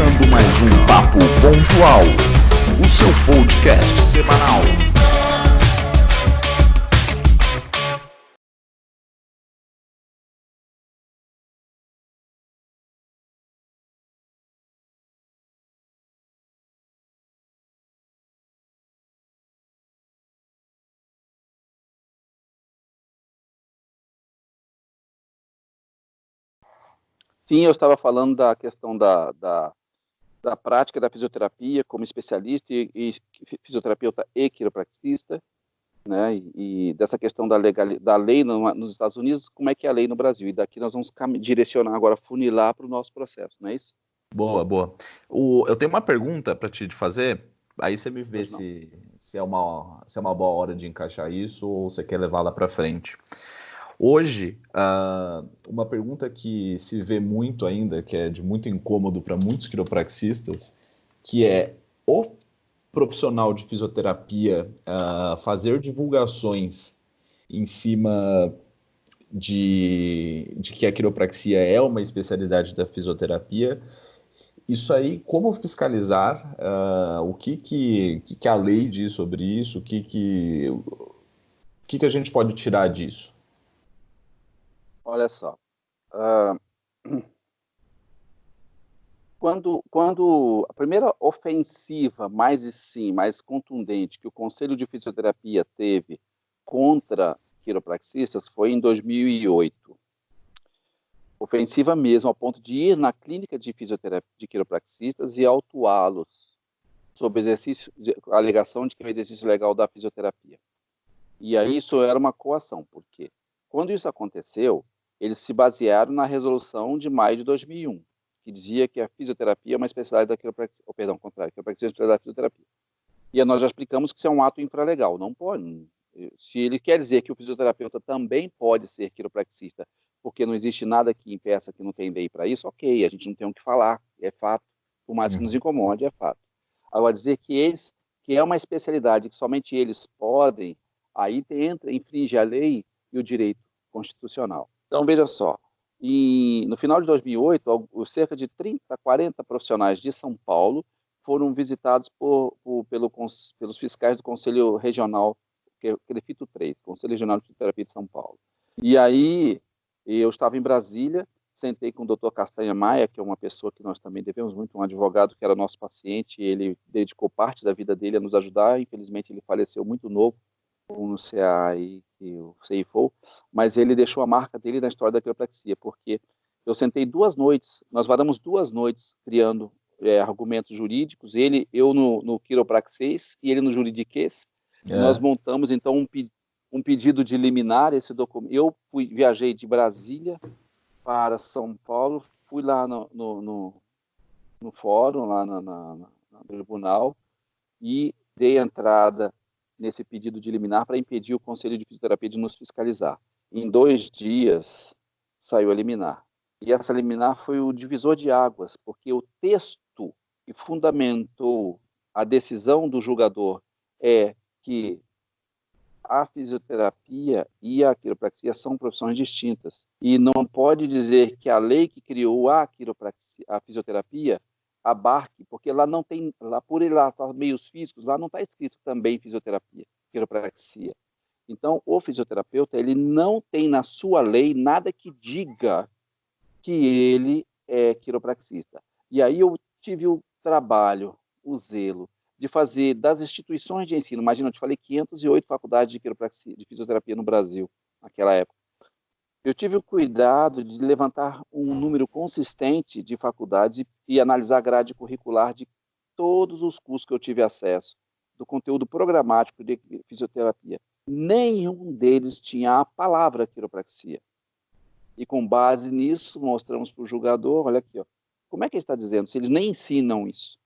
começando mais um Papo Pontual, o seu podcast semanal. Sim, eu estava falando da questão da prática da fisioterapia como especialista e fisioterapeuta e quiropraxista, né? E dessa questão da lei nos Estados Unidos, como é que é a lei no Brasil? E daqui nós vamos direcionar agora, funilar para o nosso processo, não é isso? Boa, boa. Eu tenho uma pergunta para te fazer, aí você me vê Pois não. se é uma boa hora de encaixar isso ou você quer levá-la para frente. Hoje, uma pergunta que se vê muito ainda, que é de muito incômodo para muitos quiropraxistas, que é o profissional de fisioterapia fazer divulgações em cima de que a quiropraxia é uma especialidade da fisioterapia. Isso aí, como fiscalizar? O que a lei diz sobre isso? O que a gente pode tirar disso? Olha só, ah, quando a primeira ofensiva mais contundente que o Conselho de Fisioterapia teve contra quiropraxistas foi em 2008. Ofensiva mesmo, ao ponto de ir na clínica de fisioterapia de quiropraxistas e autuá-los sob a alegação de que é o exercício legal da fisioterapia. E aí isso era uma coação, porque quando isso aconteceu, eles se basearam na resolução de maio de 2001, que dizia que a fisioterapia é uma especialidade da quiropraxia, a quiropraxia é uma especialidade da fisioterapia. E nós já explicamos que isso é um ato infralegal, não pode. Se ele quer dizer que o fisioterapeuta também pode ser quiropraxista, porque não existe nada que impeça, que não tem lei para isso, ok, a gente não tem o que falar, é fato, por mais que nos incomode, é fato. Agora, dizer que é uma especialidade que somente eles podem, aí infringe a lei e o direito constitucional. Então, veja só, no final de 2008, cerca de 30, 40 profissionais de São Paulo foram visitados pelos fiscais do Conselho Regional, que é o CREFITO 3, Conselho Regional de Fisioterapia de São Paulo. E aí, eu estava em Brasília, sentei com o Dr. Castanha Maia, que é uma pessoa que nós também devemos muito, um advogado que era nosso paciente, ele dedicou parte da vida dele a nos ajudar, infelizmente ele faleceu muito novo, com o CA aí, que o ceifou, mas ele deixou a marca dele na história da quiropraxia, porque eu sentei 2 noites, nós varamos 2 noites criando argumentos jurídicos, eu no quiropraxês e ele no juridiquês, e nós montamos então um pedido de liminar esse documento. Eu viajei de Brasília para São Paulo, fui lá no fórum, lá no tribunal, e dei entrada nesse pedido de liminar para impedir o Conselho de Fisioterapia de nos fiscalizar. Em 2 dias, saiu a liminar. E essa liminar foi o divisor de águas, porque o texto que fundamentou a decisão do julgador é que a fisioterapia e a quiropraxia são profissões distintas. E não pode dizer que a lei que criou a fisioterapia abarque, porque lá não tem, lá por ele lá os meios físicos, lá não está escrito também fisioterapia, quiropraxia. Então, o fisioterapeuta, ele não tem na sua lei nada que diga que ele é quiropraxista. E aí eu tive o trabalho, o zelo, de fazer das instituições de ensino, imagina, eu te falei 508 faculdades de quiropraxia, de fisioterapia no Brasil, naquela época. Eu tive o cuidado de levantar um número consistente de faculdades e analisar a grade curricular de todos os cursos que eu tive acesso, do conteúdo programático de fisioterapia. Nenhum deles tinha a palavra quiropraxia. E com base nisso, mostramos para o julgador, olha aqui, ó, como é que ele está dizendo, se eles nem ensinam isso?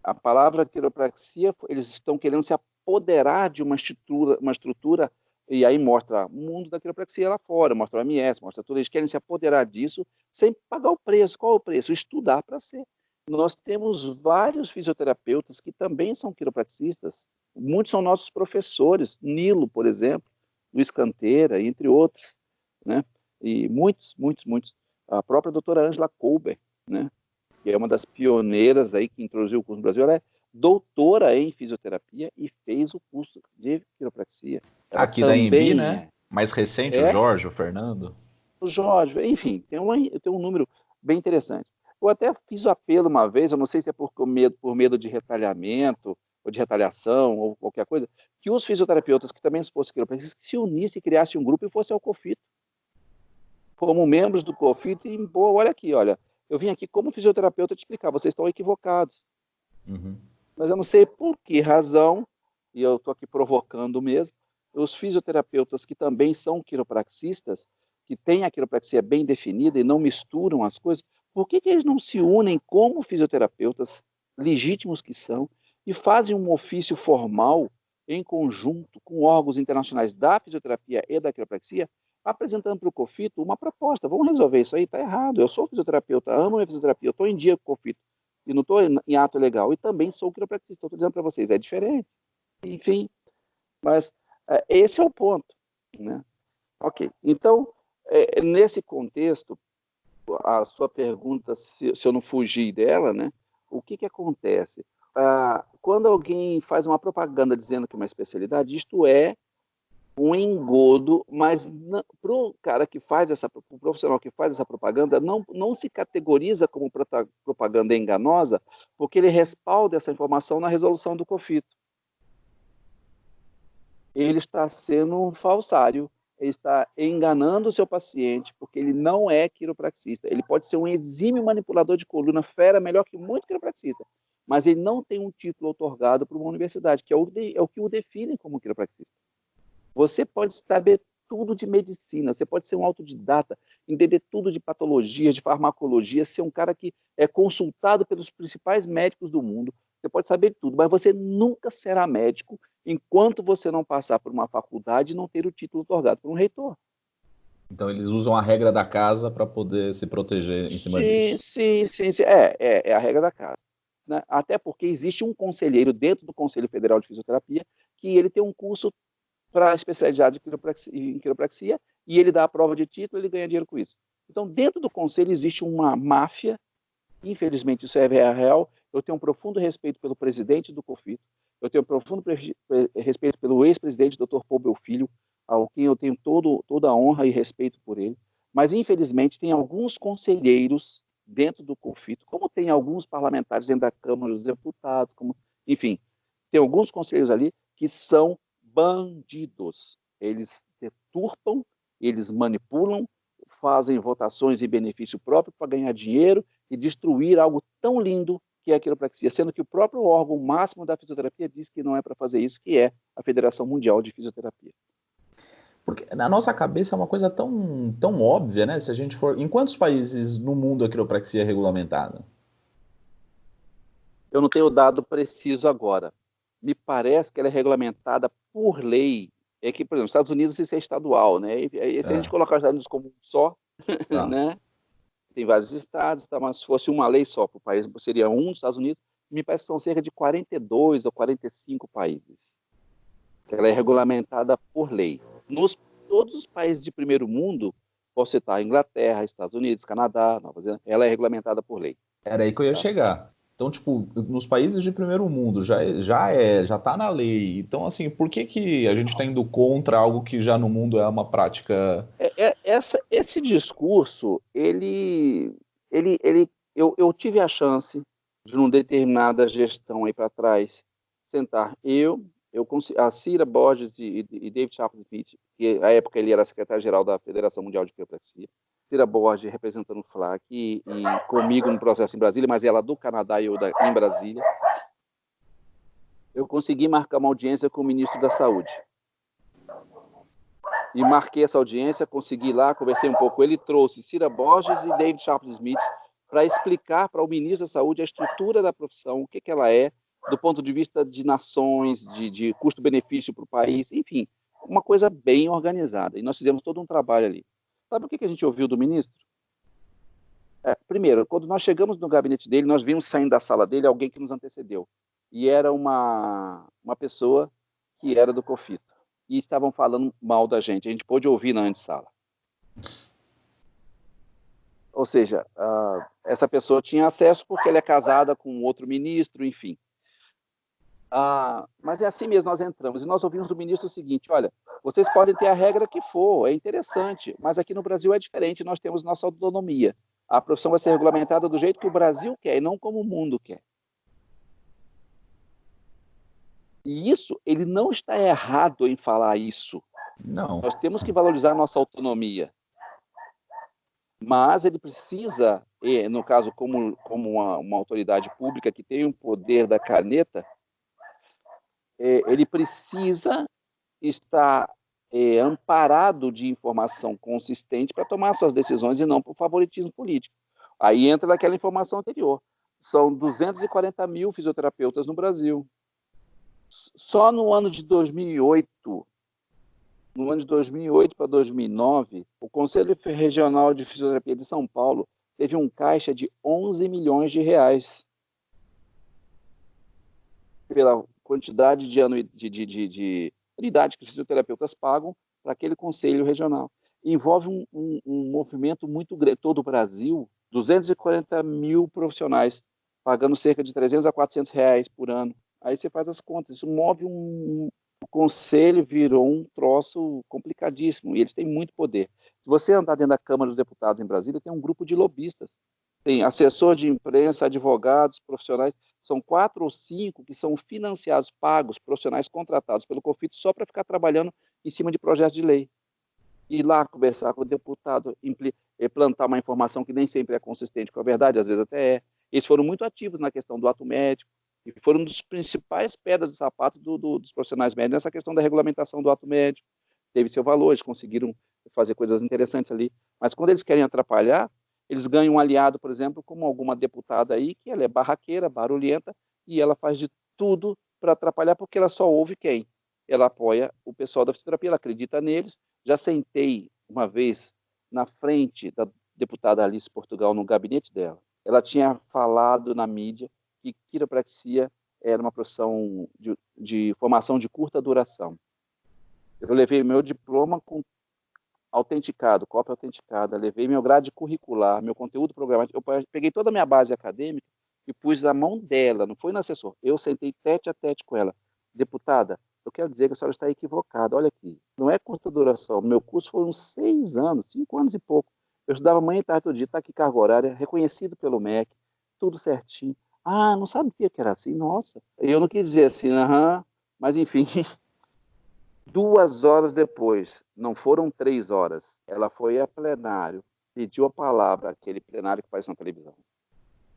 A palavra quiropraxia, eles estão querendo se apoderar de uma estrutura, e aí mostra o mundo da quiropraxia lá fora, mostra o OMS, mostra tudo, eles querem se apoderar disso sem pagar o preço. Qual é o preço? Estudar para ser. Nós temos vários fisioterapeutas que também são quiropraxistas, muitos são nossos professores, Nilo, por exemplo, Luiz Canteira, entre outros, né? E muitos. A própria doutora Ângela Colber, né? Que é uma das pioneiras aí que introduziu o curso no Brasil. Ela é doutora em fisioterapia e fez o curso de quiropraxia. Ela Aqui da Embi, também né? Mais recente, o é Jorge, o Fernando. o Jorge, enfim, tem um número bem interessante. Eu até fiz o apelo uma vez, eu não sei se é por medo de retalhamento, ou de retaliação, ou qualquer coisa, que os fisioterapeutas que também fossem quiropraxistas se unissem e criassem um grupo e fossem ao COFIT, como membros do COFIT, e, pô, olha aqui, olha, eu vim aqui como fisioterapeuta te explicar, vocês estão equivocados. Uhum. Mas eu não sei por que razão, e eu estou aqui provocando mesmo, os fisioterapeutas que também são quiropraxistas, que têm a quiropraxia bem definida e não misturam as coisas, por que eles não se unem como fisioterapeutas legítimos que são e fazem um ofício formal em conjunto com órgãos internacionais da fisioterapia e da quiropraxia, apresentando para o COFITO uma proposta? Vamos resolver isso aí, está errado. Eu sou fisioterapeuta, amo a fisioterapia, eu estou em dia com o COFITO e não estou em ato legal, e também sou quiropraxista, estou dizendo para vocês, é diferente. Enfim, mas esse é o ponto, né? Ok, então, nesse contexto, a sua pergunta, se eu não fugir dela, né? O que acontece? Quando alguém faz uma propaganda dizendo que é uma especialidade, isto é um engodo, mas para o cara que faz o profissional que faz essa propaganda, não se categoriza como propaganda enganosa, porque ele respalda essa informação na resolução do COFITO. Ele está sendo um falsário, ele está enganando o seu paciente, porque ele não é quiropraxista. Ele pode ser um exímio manipulador de coluna, fera, melhor que muito quiropraxista, mas ele não tem um título otorgado por uma universidade, que é o que o define como quiropraxista. Você pode saber tudo de medicina, você pode ser um autodidata, entender tudo de patologia, de farmacologia, ser um cara que é consultado pelos principais médicos do mundo, você pode saber tudo, mas você nunca será médico enquanto você não passar por uma faculdade e não ter o título otorgado por um reitor. Então eles usam a regra da casa para poder se proteger em cima Sim, disso. sim, sim, sim. É a regra da casa. Né? Até porque existe um conselheiro dentro do Conselho Federal de Fisioterapia que ele tem um curso para a especialidade em quiropraxia e ele dá a prova de título e ele ganha dinheiro com isso. Então, dentro do conselho existe uma máfia, infelizmente isso é real. Eu tenho um profundo respeito pelo presidente do COFITO, eu tenho um profundo respeito pelo ex-presidente, Dr. Paul Filho, ao quem eu tenho toda a honra e respeito por ele, mas infelizmente tem alguns conselheiros dentro do COFITO, como tem alguns parlamentares dentro da Câmara dos Deputados, enfim, tem alguns conselheiros ali que são bandidos. Eles deturpam, eles manipulam, fazem votações em benefício próprio para ganhar dinheiro e destruir algo tão lindo que é a quiropraxia, sendo que o próprio órgão máximo da fisioterapia diz que não é para fazer isso, que é a Federação Mundial de Fisioterapia. Porque na nossa cabeça é uma coisa tão, tão óbvia, né? Se a gente for. Em quantos países no mundo a quiropraxia é regulamentada? Eu não tenho o dado preciso agora. Me parece que ela é regulamentada por lei. É que, por exemplo, nos Estados Unidos isso é estadual, né? E se a gente colocar os Estados Unidos como um só, Tá. né? Tem vários estados, tá? Mas se fosse uma lei só para o país, seria um dos Estados Unidos. Me parece que são cerca de 42 ou 45 países. Ela é regulamentada por lei. Todos os países de primeiro mundo, posso citar Inglaterra, Estados Unidos, Canadá, Nova Zelândia, ela é regulamentada por lei. Era aí que eu ia Tá? chegar. Então, tipo, nos países de primeiro mundo já tá na lei. Então, assim, por que que a gente está indo contra algo que já no mundo é uma prática? Esse discurso, eu tive a chance de, numa determinada gestão aí para trás, sentar a Cira Borges e David Chapman Smith, que na época ele era secretário-geral da Federação Mundial de Quiropraxia, Cira Borges representando o FLAC e comigo no processo em Brasília, mas ela do Canadá e eu em Brasília. Eu consegui marcar uma audiência com o ministro da Saúde. E marquei essa audiência, consegui ir lá, conversei um pouco. Ele trouxe Cira Borges e David Chapman Smith para explicar para o ministro da Saúde a estrutura da profissão, o que ela é, do ponto de vista de nações, de custo-benefício para o país, enfim, uma coisa bem organizada. E nós fizemos todo um trabalho ali. Sabe o que a gente ouviu do ministro? Primeiro, quando nós chegamos no gabinete dele, nós vimos saindo da sala dele alguém que nos antecedeu. E era uma pessoa que era do COFITO. E estavam falando mal da gente. A gente pôde ouvir na antessala. ou seja, essa pessoa tinha acesso porque ela é casada com outro ministro, enfim. Mas é assim mesmo, nós entramos e nós ouvimos do ministro o seguinte: olha, vocês podem ter a regra que for, é interessante, mas aqui no Brasil é diferente, nós temos nossa autonomia. A profissão vai ser regulamentada do jeito que o Brasil quer e não como o mundo quer. E isso, ele não está errado em falar isso. Não. Nós temos que valorizar a nossa autonomia. Mas ele precisa, no caso, como uma autoridade pública que tem o poder da caneta, ele precisa estar amparado de informação consistente para tomar suas decisões e não por favoritismo político. Aí entra naquela informação anterior. São 240 mil fisioterapeutas no Brasil. Só no ano de 2008, para 2009, o Conselho Regional de Fisioterapia de São Paulo teve um caixa de 11 milhões de reais pela quantidade de unidade que os fisioterapeutas pagam para aquele conselho regional. Envolve um movimento muito grande, todo o Brasil, 240 mil profissionais, pagando cerca de 300 a 400 reais por ano. Aí você faz as contas, isso move o conselho virou um troço complicadíssimo, e eles têm muito poder. Se você andar dentro da Câmara dos Deputados em Brasília, tem um grupo de lobistas. Tem assessor de imprensa, advogados, profissionais, são 4 ou 5 que são financiados, pagos, profissionais contratados pelo COFIT só para ficar trabalhando em cima de projetos de lei. Ir lá conversar com o deputado, plantar uma informação que nem sempre é consistente com a verdade, às vezes até é. Eles foram muito ativos na questão do ato médico, e foram um dos principais pedras de sapato dos profissionais médicos nessa questão da regulamentação do ato médico. Teve seu valor, eles conseguiram fazer coisas interessantes ali. Mas quando eles querem atrapalhar, eles ganham um aliado, por exemplo, como alguma deputada aí, que ela é barraqueira, barulhenta, e ela faz de tudo para atrapalhar, porque ela só ouve quem? Ela apoia o pessoal da fisioterapia, ela acredita neles. Já sentei uma vez na frente da deputada Alice Portugal, no gabinete dela. Ela tinha falado na mídia que quiropraxia era uma profissão de formação de curta duração. Eu levei meu diploma com autenticado, cópia autenticada, levei meu grade curricular, meu conteúdo programático, eu peguei toda a minha base acadêmica e pus na mão dela, não foi no assessor. Eu sentei tete a tete com ela. Deputada, eu quero dizer que a senhora está equivocada, olha aqui, não é curta duração, meu curso foram 6 anos, 5 anos e pouco. Eu estudava manhã e tarde todo dia, está aqui carga horária, reconhecido pelo MEC, tudo certinho. Não sabia que era assim, nossa. Eu não quis dizer assim, mas enfim. 2 horas depois, não foram 3 horas, ela foi a plenário, pediu a palavra, aquele plenário que faz na televisão,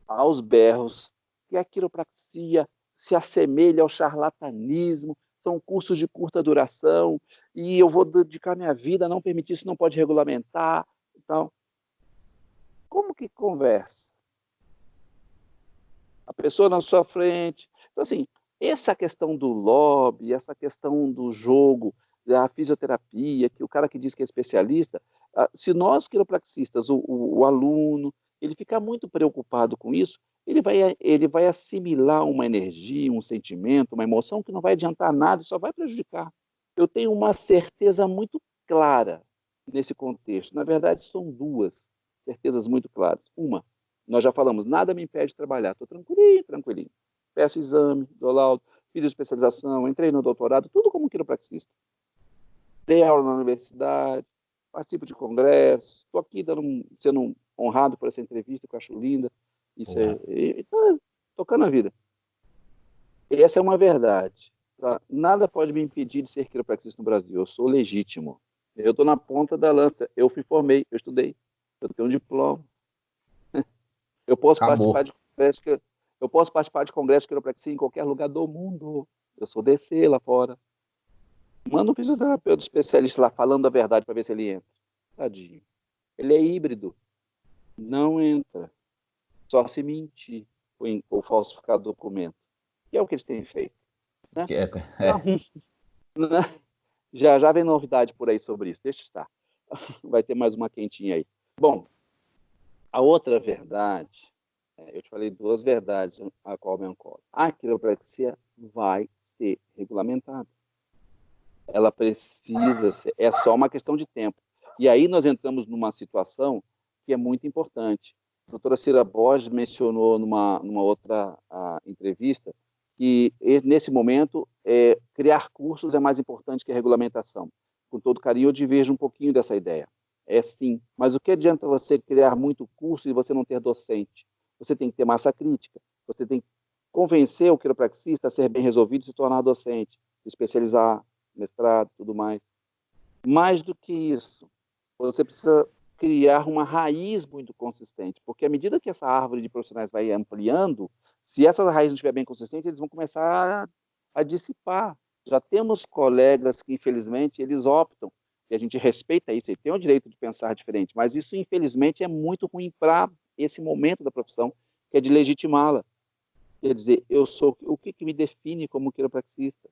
aos berros, que a quiropraxia se assemelha ao charlatanismo, são cursos de curta duração, e eu vou dedicar minha vida a não permitir, isso não pode regulamentar. Então, como que conversa? A pessoa na sua frente. Então, assim, essa questão do lobby, essa questão do jogo, da fisioterapia, que o cara que diz que é especialista, se nós quiropraxistas, o aluno, ele ficar muito preocupado com isso, ele vai assimilar uma energia, um sentimento, uma emoção que não vai adiantar nada, só vai prejudicar. Eu tenho uma certeza muito clara nesse contexto. Na verdade, são 2 certezas muito claras. Uma, nós já falamos, nada me impede de trabalhar, estou tranquilinho. Peço exame, dou laudo, fiz especialização, entrei no doutorado, tudo como quiropraxista. Dei aula na universidade, participo de congressos, estou aqui sendo honrado por essa entrevista que eu acho linda. Isso tocando a vida. E essa é uma verdade. Tá? Nada pode me impedir de ser quiropraxista no Brasil. Eu sou legítimo. Eu estou na ponta da lança. Eu me formei, eu estudei, eu tenho um diploma. Eu posso participar de congresso de quiropraxia em qualquer lugar do mundo. Eu sou DC lá fora. Manda um fisioterapeuta especialista lá falando a verdade para ver se ele entra. Tadinho. Ele é híbrido. Não entra. Só se mentir ou falsificar documento. Que é o que eles têm feito. Né? Então, já vem novidade por aí sobre isso. Deixa estar. Vai ter mais uma quentinha aí. Bom, a outra verdade, eu te falei 2 verdades, a qual me ancora. A quiropraxia vai ser regulamentada. Ela precisa ser, é só uma questão de tempo. E aí nós entramos numa situação que é muito importante. A doutora Cira Borges mencionou numa outra entrevista que, nesse momento, criar cursos é mais importante que a regulamentação. Com todo carinho, eu diverjo um pouquinho dessa ideia. É sim, mas o que adianta você criar muito curso e você não ter docente? Você tem que ter massa crítica, você tem que convencer o quiropraxista a ser bem resolvido e se tornar docente, se especializar, mestrado, tudo mais. Mais do que isso, você precisa criar uma raiz muito consistente, porque à medida que essa árvore de profissionais vai ampliando, se essa raiz não estiver bem consistente, eles vão começar a dissipar. Já temos colegas que, infelizmente, eles optam, e a gente respeita isso, ele tem o direito de pensar diferente, mas isso, infelizmente, é muito ruim para esse momento da profissão, que é de legitimá-la. Quer dizer, eu sou o que me define como quiropraxista,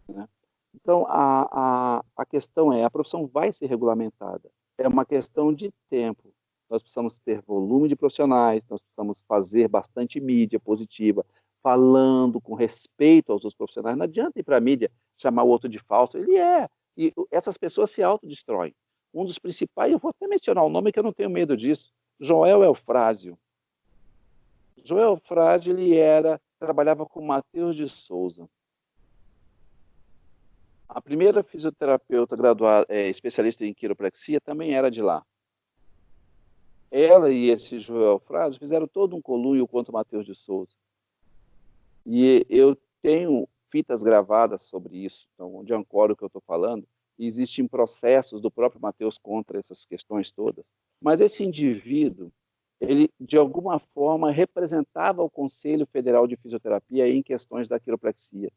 né? Então, a questão é, a profissão vai ser regulamentada. É uma questão de tempo. Nós precisamos ter volume de profissionais, nós precisamos fazer bastante mídia positiva, falando com respeito aos outros profissionais. Não adianta ir para a mídia chamar o outro de falso. Ele é. E essas pessoas se autodestroem. Um dos principais, eu vou até mencionar o nome que eu não tenho medo disso, Joel Eufrásio. Joel Eufrásio, trabalhava com Matheus de Souza. A primeira fisioterapeuta graduada, especialista em quiropraxia, também era de lá. Ela e esse Joel Eufrásio fizeram todo um conluio contra o Matheus de Souza. E eu tenho fitas gravadas sobre isso, então, onde ancora o que eu estou falando, e existem processos do próprio Matheus contra essas questões todas. Mas esse indivíduo, ele, de alguma forma, representava o Conselho Federal de Fisioterapia em questões da quiropraxia.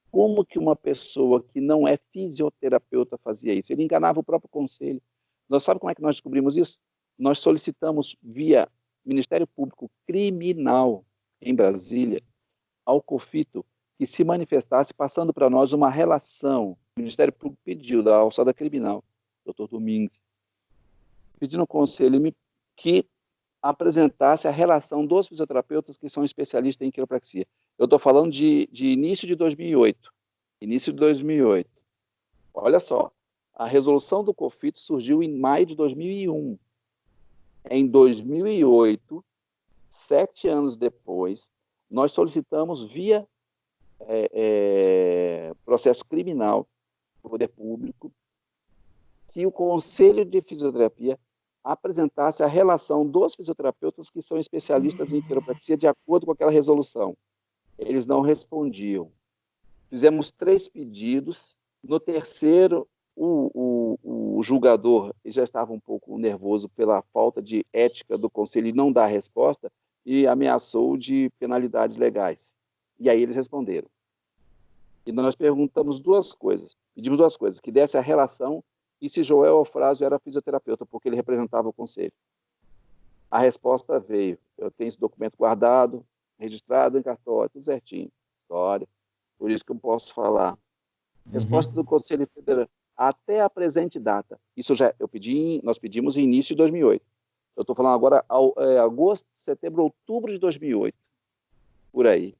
Como que uma pessoa que não é fisioterapeuta fazia isso? Ele enganava o próprio conselho. Nós sabemos como é que nós descobrimos isso? Nós solicitamos via Ministério Público Criminal em Brasília ao COFITO que se manifestasse passando para nós uma relação. O Ministério Público pediu da alçada criminal, doutor Domingues, pedindo ao conselho que apresentasse a relação dos fisioterapeutas que são especialistas em quiropraxia. Eu estou falando de início de 2008. Início de 2008. Olha só, a resolução do COFITO surgiu em maio de 2001. Em 2008, 7 anos depois, nós solicitamos via processo criminal do poder público que o Conselho de Fisioterapia apresentasse a relação dos fisioterapeutas que são especialistas em quiropraxia de acordo com aquela resolução. Eles não respondiam. Fizemos 3 pedidos. No terceiro, o julgador já estava um pouco nervoso pela falta de ética do conselho e não dar resposta e ameaçou de penalidades legais. E aí eles responderam. E nós perguntamos pedimos duas coisas, que desse a relação e se Joel Eufrásio era fisioterapeuta, porque ele representava o conselho. A resposta veio. Eu tenho esse documento guardado, registrado em cartório, tudo certinho. História. Por isso que eu posso falar. Resposta do Conselho Federal. Até a presente data. Isso nós pedimos em início de 2008. Eu estou falando agora agosto, setembro, outubro de 2008. Por aí.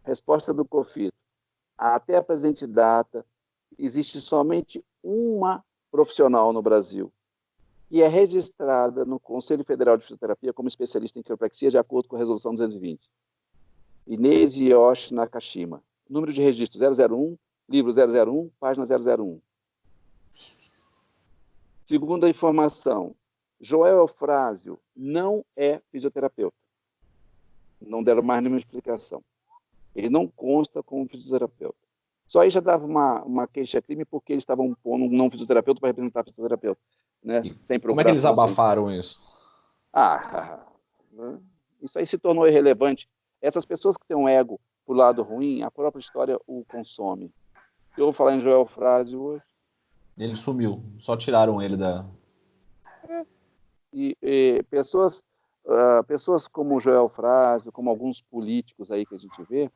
Resposta do COFITO. Até a presente data, existe somente uma profissional no Brasil que é registrada no Conselho Federal de Fisioterapia como especialista em quiropraxia de acordo com a Resolução 220. Inês Yoshi Nakashima. Número de registro 001, livro 001, página 001. Segunda informação, Joel Eufrásio não é fisioterapeuta. Não deram mais nenhuma explicação. Ele não consta como fisioterapeuta. Só aí já dava uma queixa-crime porque eles estavam pondo um não fisioterapeuta para representar fisioterapeuta. Né? Sem como é que eles abafaram isso? Isso aí se tornou irrelevante. Essas pessoas que têm um ego pro lado ruim, a própria história o consome. Eu vou falar em Joel Eufrásio hoje. Ele sumiu, só tiraram ele da... E pessoas como o Joel Eufrásio, como alguns políticos aí que a gente vê,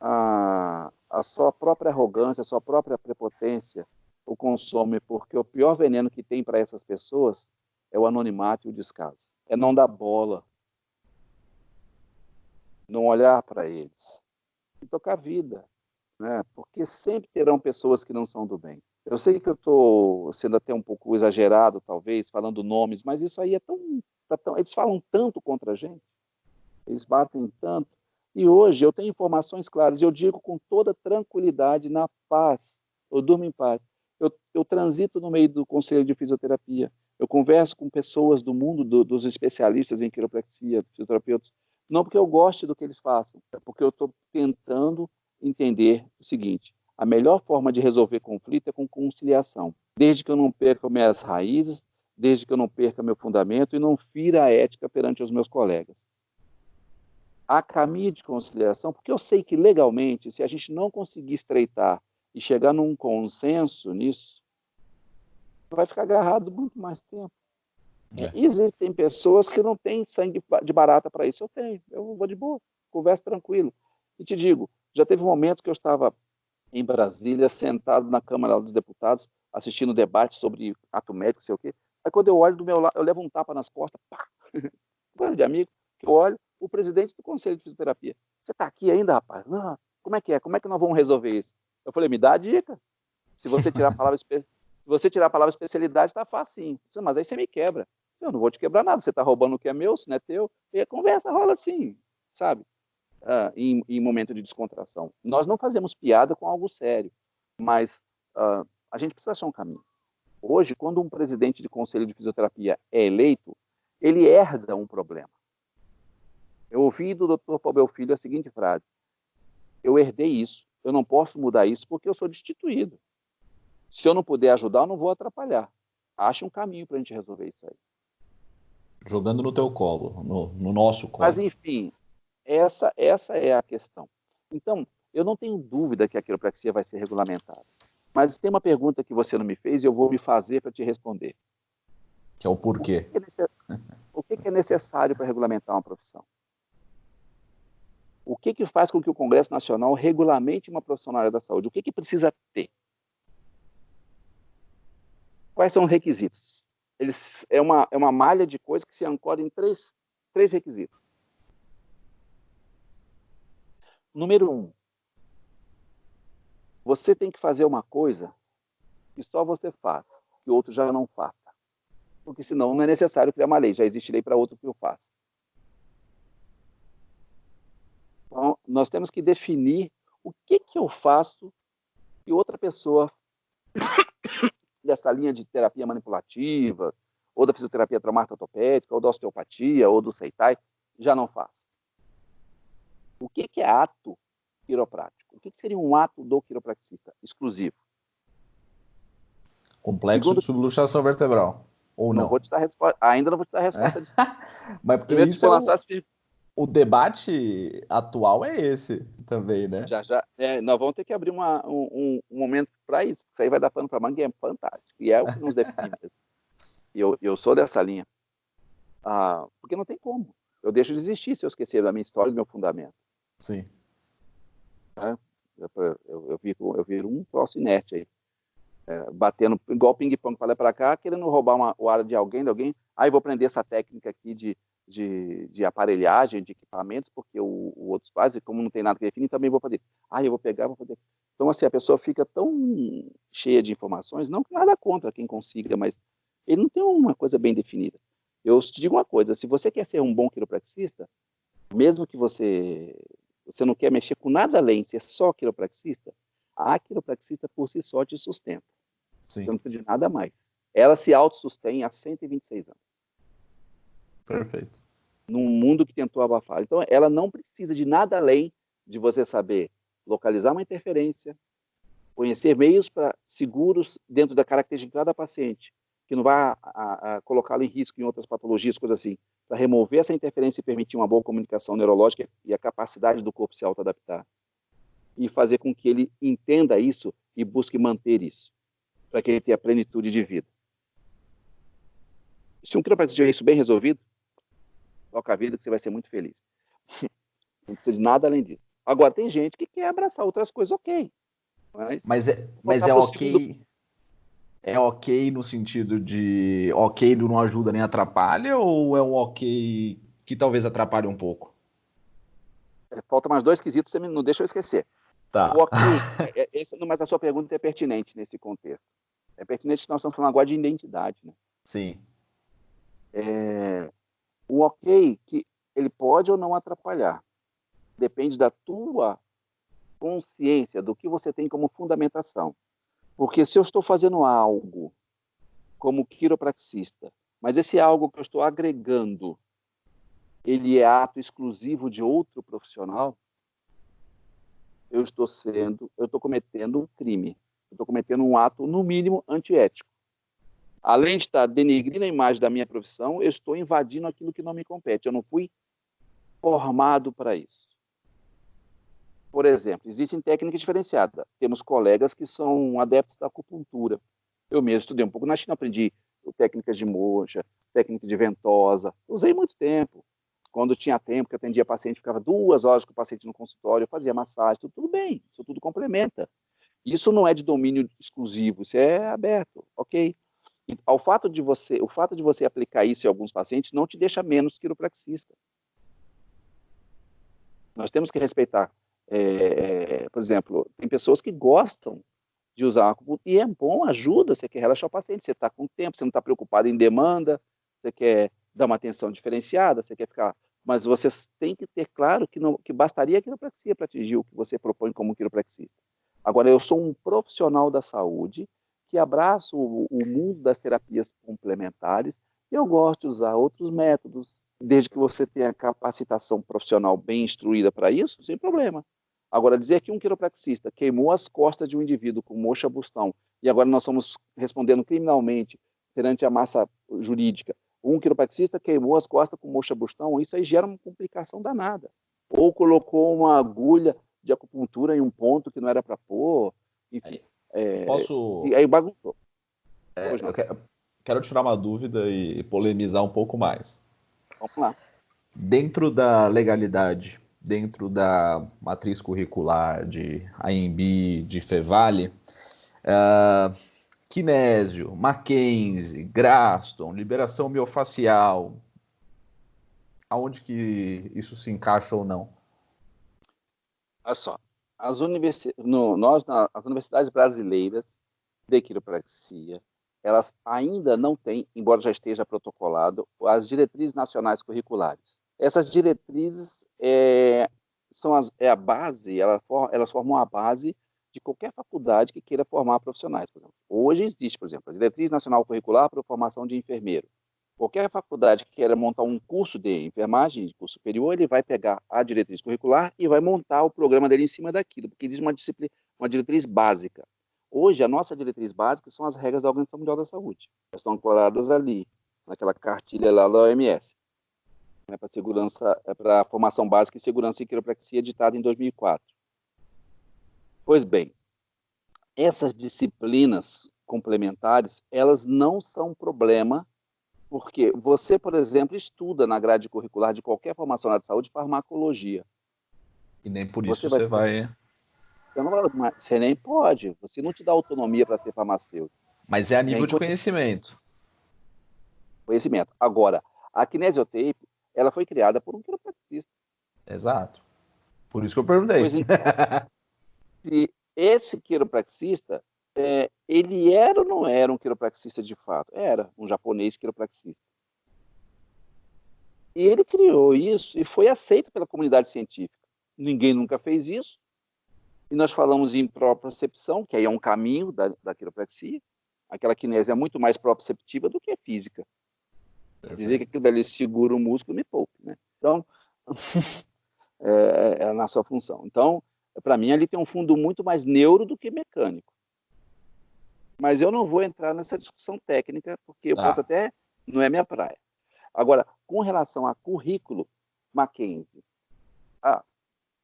a sua própria arrogância, a sua própria prepotência o consome, porque o pior veneno que tem para essas pessoas é o anonimato e o descaso. É não dar bola, não olhar para eles e tocar a vida, né? Porque sempre terão pessoas que não são do bem. Eu sei que eu estou sendo até um pouco exagerado, talvez, falando nomes, mas isso aí é eles falam tanto contra a gente, eles batem tanto. E hoje eu tenho informações claras, e eu digo com toda tranquilidade, na paz, eu durmo em paz. Eu transito no meio do conselho de fisioterapia, eu converso com pessoas do mundo dos especialistas em quiropraxia, fisioterapeutas, não porque eu goste do que eles façam, é porque eu estou tentando entender o seguinte: a melhor forma de resolver conflito é com conciliação, desde que eu não perca minhas raízes, desde que eu não perca meu fundamento e não fira a ética perante os meus colegas. Há caminho de conciliação, porque eu sei que legalmente, se a gente não conseguir estreitar e chegar num consenso nisso, vai ficar agarrado muito mais tempo. E existem pessoas que não têm sangue de barata para isso. Eu tenho, eu vou de boa, converso tranquilo. E te digo, já teve momentos que eu estava em Brasília, sentado na Câmara dos Deputados, assistindo debate sobre ato médico, sei o quê. Aí quando eu olho do meu lado, eu levo um tapa nas costas, pá! Coisa de amigo, que eu olho, o presidente do Conselho de Fisioterapia. Você está aqui ainda, rapaz? Não, como é que é? Como é que nós vamos resolver isso? Eu falei, me dá a dica. Se você tirar a palavra especialidade, está facinho. Mas aí você me quebra. Eu não vou te quebrar nada, você está roubando o que é meu, se não é teu. E a conversa rola assim, sabe? Em momento de descontração. Nós não fazemos piada com algo sério, mas a gente precisa achar um caminho. Hoje, quando um presidente de conselho de fisioterapia é eleito, ele herda um problema. Eu ouvi do Dr. Paubel Filho a seguinte frase: eu herdei isso, eu não posso mudar isso porque eu sou destituído. Se eu não puder ajudar, eu não vou atrapalhar. Ache um caminho para a gente resolver isso aí. Jogando no teu colo, no nosso colo. Mas, enfim, essa é a questão. Então, eu não tenho dúvida que a quiropraxia vai ser regulamentada. Mas tem uma pergunta que você não me fez e eu vou me fazer para te responder. Que é o porquê. O que é necessário para regulamentar uma profissão? O que faz com que o Congresso Nacional regulamente uma profissão na área da saúde? O que precisa ter? Quais são os requisitos? É uma malha de coisas que se ancora em três requisitos. Número 1, você tem que fazer uma coisa que só você faz, que o outro já não faça. Porque senão não é necessário criar uma lei, já existe lei para outro que eu faça. Então, nós temos que definir o que eu faço que outra pessoa dessa linha de terapia manipulativa, ou da fisioterapia traumática ortopédica, ou da osteopatia, ou do Seitai, já não faz. O que é ato quiroprático? O que seria um ato do quiropraxista exclusivo? Complexo de subluxação vertebral. Ou não? Vou te dar resposta. Ainda não vou te dar a resposta disso. Mas porque primeiro isso o debate atual é esse também, né? Já. Nós vamos ter que abrir um momento para isso. Isso aí vai dar pano para manga e é fantástico. E é o que nos define mesmo. E eu sou dessa linha. Porque não tem como. Eu deixo de existir se eu esquecer da minha história e do meu fundamento. Sim. Eu viro um troço inerte aí. Batendo igual ping-pong para lá e para cá, querendo roubar o ar de alguém. Aí vou aprender essa técnica aqui de aparelhagem, de equipamentos, porque o outro faz, e como não tem nada que definir, também vou fazer. Eu vou pegar, vou fazer. Então, assim, a pessoa fica tão cheia de informações, não que nada contra quem consiga, mas ele não tem uma coisa bem definida. Eu te digo uma coisa: se você quer ser um bom quiropraxista, mesmo que você não quer mexer com nada além, ser só quiropraxista, a quiropraxista por si só te sustenta. Sim. Não precisa de nada mais. Ela se autossustém há 126 anos. Perfeito. Num mundo que tentou abafar. Então, ela não precisa de nada além de você saber localizar uma interferência, conhecer meios seguros dentro da característica de cada paciente, que não vai colocá-lo em risco em outras patologias, coisas assim, para remover essa interferência e permitir uma boa comunicação neurológica e a capacidade do corpo se auto-adaptar. E fazer com que ele entenda isso e busque manter isso, para que ele tenha plenitude de vida. Se um quiropraxista tiver isso bem resolvido, toca a vida que você vai ser muito feliz. Não precisa de nada além disso. Agora, tem gente que quer abraçar outras coisas, ok. Mas é ok. É ok no sentido de ok não ajuda nem atrapalha, ou é um ok que talvez atrapalhe um pouco? Falta mais 2 quesitos, você não deixa eu esquecer. Tá. Ok, mas a sua pergunta é pertinente nesse contexto. É pertinente que nós estamos falando agora de identidade, né? Sim. O ok, que ele pode ou não atrapalhar. Depende da tua consciência, do que você tem como fundamentação. Porque se eu estou fazendo algo como quiropraxista, mas esse algo que eu estou agregando, ele é ato exclusivo de outro profissional, eu estou cometendo um crime. Eu estou cometendo um ato, no mínimo, antiético. Além de estar denegrindo a imagem da minha profissão, eu estou invadindo aquilo que não me compete. Eu não fui formado para isso. Por exemplo, existem técnicas diferenciadas. Temos colegas que são adeptos da acupuntura. Eu mesmo estudei um pouco na China, aprendi técnicas de moxa, técnica de ventosa. Usei muito tempo. Quando tinha tempo, que atendia paciente, ficava 2 horas com o paciente no consultório, eu fazia massagem, tudo bem, isso tudo complementa. Isso não é de domínio exclusivo, isso é aberto, ok? E o fato de você aplicar isso em alguns pacientes não te deixa menos quiropraxista. Nós temos que respeitar. Por exemplo, tem pessoas que gostam de usar uma acupuntura, e é bom, ajuda, você quer relaxar o paciente, você está com tempo, você não está preocupado em demanda, você quer dar uma atenção diferenciada, você quer ficar... Mas você tem que ter claro que bastaria a quiropraxia para atingir o que você propõe como quiropraxista. Agora, eu sou um profissional da saúde que abraço o mundo das terapias complementares e eu gosto de usar outros métodos, desde que você tenha capacitação profissional bem instruída para isso, sem problema. Agora, dizer que um quiropraxista queimou as costas de um indivíduo com moxa-bustão e agora nós estamos respondendo criminalmente perante a massa jurídica, um quiropraxista queimou as costas com moxa-bustão, isso aí gera uma complicação danada. Ou colocou uma agulha de acupuntura em um ponto que não era para pôr, enfim. Posso... E aí bagunçou. Eu quero tirar uma dúvida e polemizar um pouco mais. Vamos lá. Dentro da legalidade, dentro da matriz curricular de AMB, de Fevale, Kinésio, Mackenzie, Graston, liberação miofacial, aonde que isso se encaixa ou não? Olha só, as universidades brasileiras de quiropraxia, elas ainda não têm, embora já esteja protocolado, as diretrizes nacionais curriculares. Essas diretrizes são a base, elas formam a base de qualquer faculdade que queira formar profissionais. Por exemplo. Hoje existe, por exemplo, a Diretriz Nacional Curricular para a Formação de Enfermeiro. Qualquer faculdade que queira montar um curso de enfermagem, de curso superior, ele vai pegar a diretriz curricular e vai montar o programa dele em cima daquilo, porque existe uma diretriz básica. Hoje, a nossa diretriz básica são as regras da Organização Mundial da Saúde. Elas estão ancoradas ali, naquela cartilha lá da OMS. Para a formação básica em segurança e quiropraxia, editada em 2004. Pois bem, essas disciplinas complementares, elas não são problema, porque você, por exemplo, estuda na grade curricular de qualquer formação na área de saúde farmacologia. E nem por isso você vai... Você nem pode, você não te dá autonomia para ser farmacêutico. Mas é a nível de conhecimento. Conhecimento. Agora, a kinesiotape, ela foi criada por um quiropraxista. Exato. Por isso que eu perguntei. Pois então, se esse quiropraxista, ele era ou não era um quiropraxista de fato? Era um japonês quiropraxista. E ele criou isso e foi aceito pela comunidade científica. Ninguém nunca fez isso. E nós falamos em propriocepção, que aí é um caminho da quiropraxia. Aquela kinese é muito mais proprioceptiva do que física. Perfeito. Dizer que aquilo ali segura o músculo me poupe, né? Então, é na sua função. Então, para mim, ali tem um fundo muito mais neuro do que mecânico. Mas eu não vou entrar nessa discussão técnica, porque eu posso até... Não é minha praia. Agora, com relação a currículo, Mackenzie.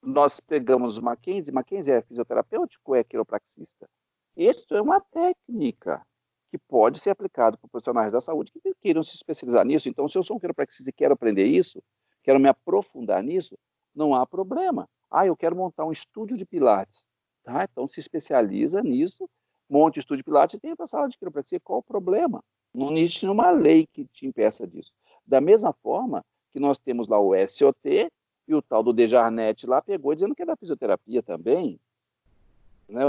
Nós pegamos o Mackenzie é fisioterapêutico ou é quiropraxista? Isso é uma técnica que pode ser aplicada por profissionais da saúde que queiram se especializar nisso. Então, se eu sou um quiropraxista e quero aprender isso, quero me aprofundar nisso, não há problema. Eu quero montar um estúdio de pilates. Tá? Então, se especializa nisso, monte o estúdio de pilates e tem a sala de quiropraxia. Qual o problema? Não existe nenhuma lei que te impeça disso. Da mesma forma que nós temos lá o SOT, e o tal do Dejarnet lá pegou dizendo que é da fisioterapia também. né,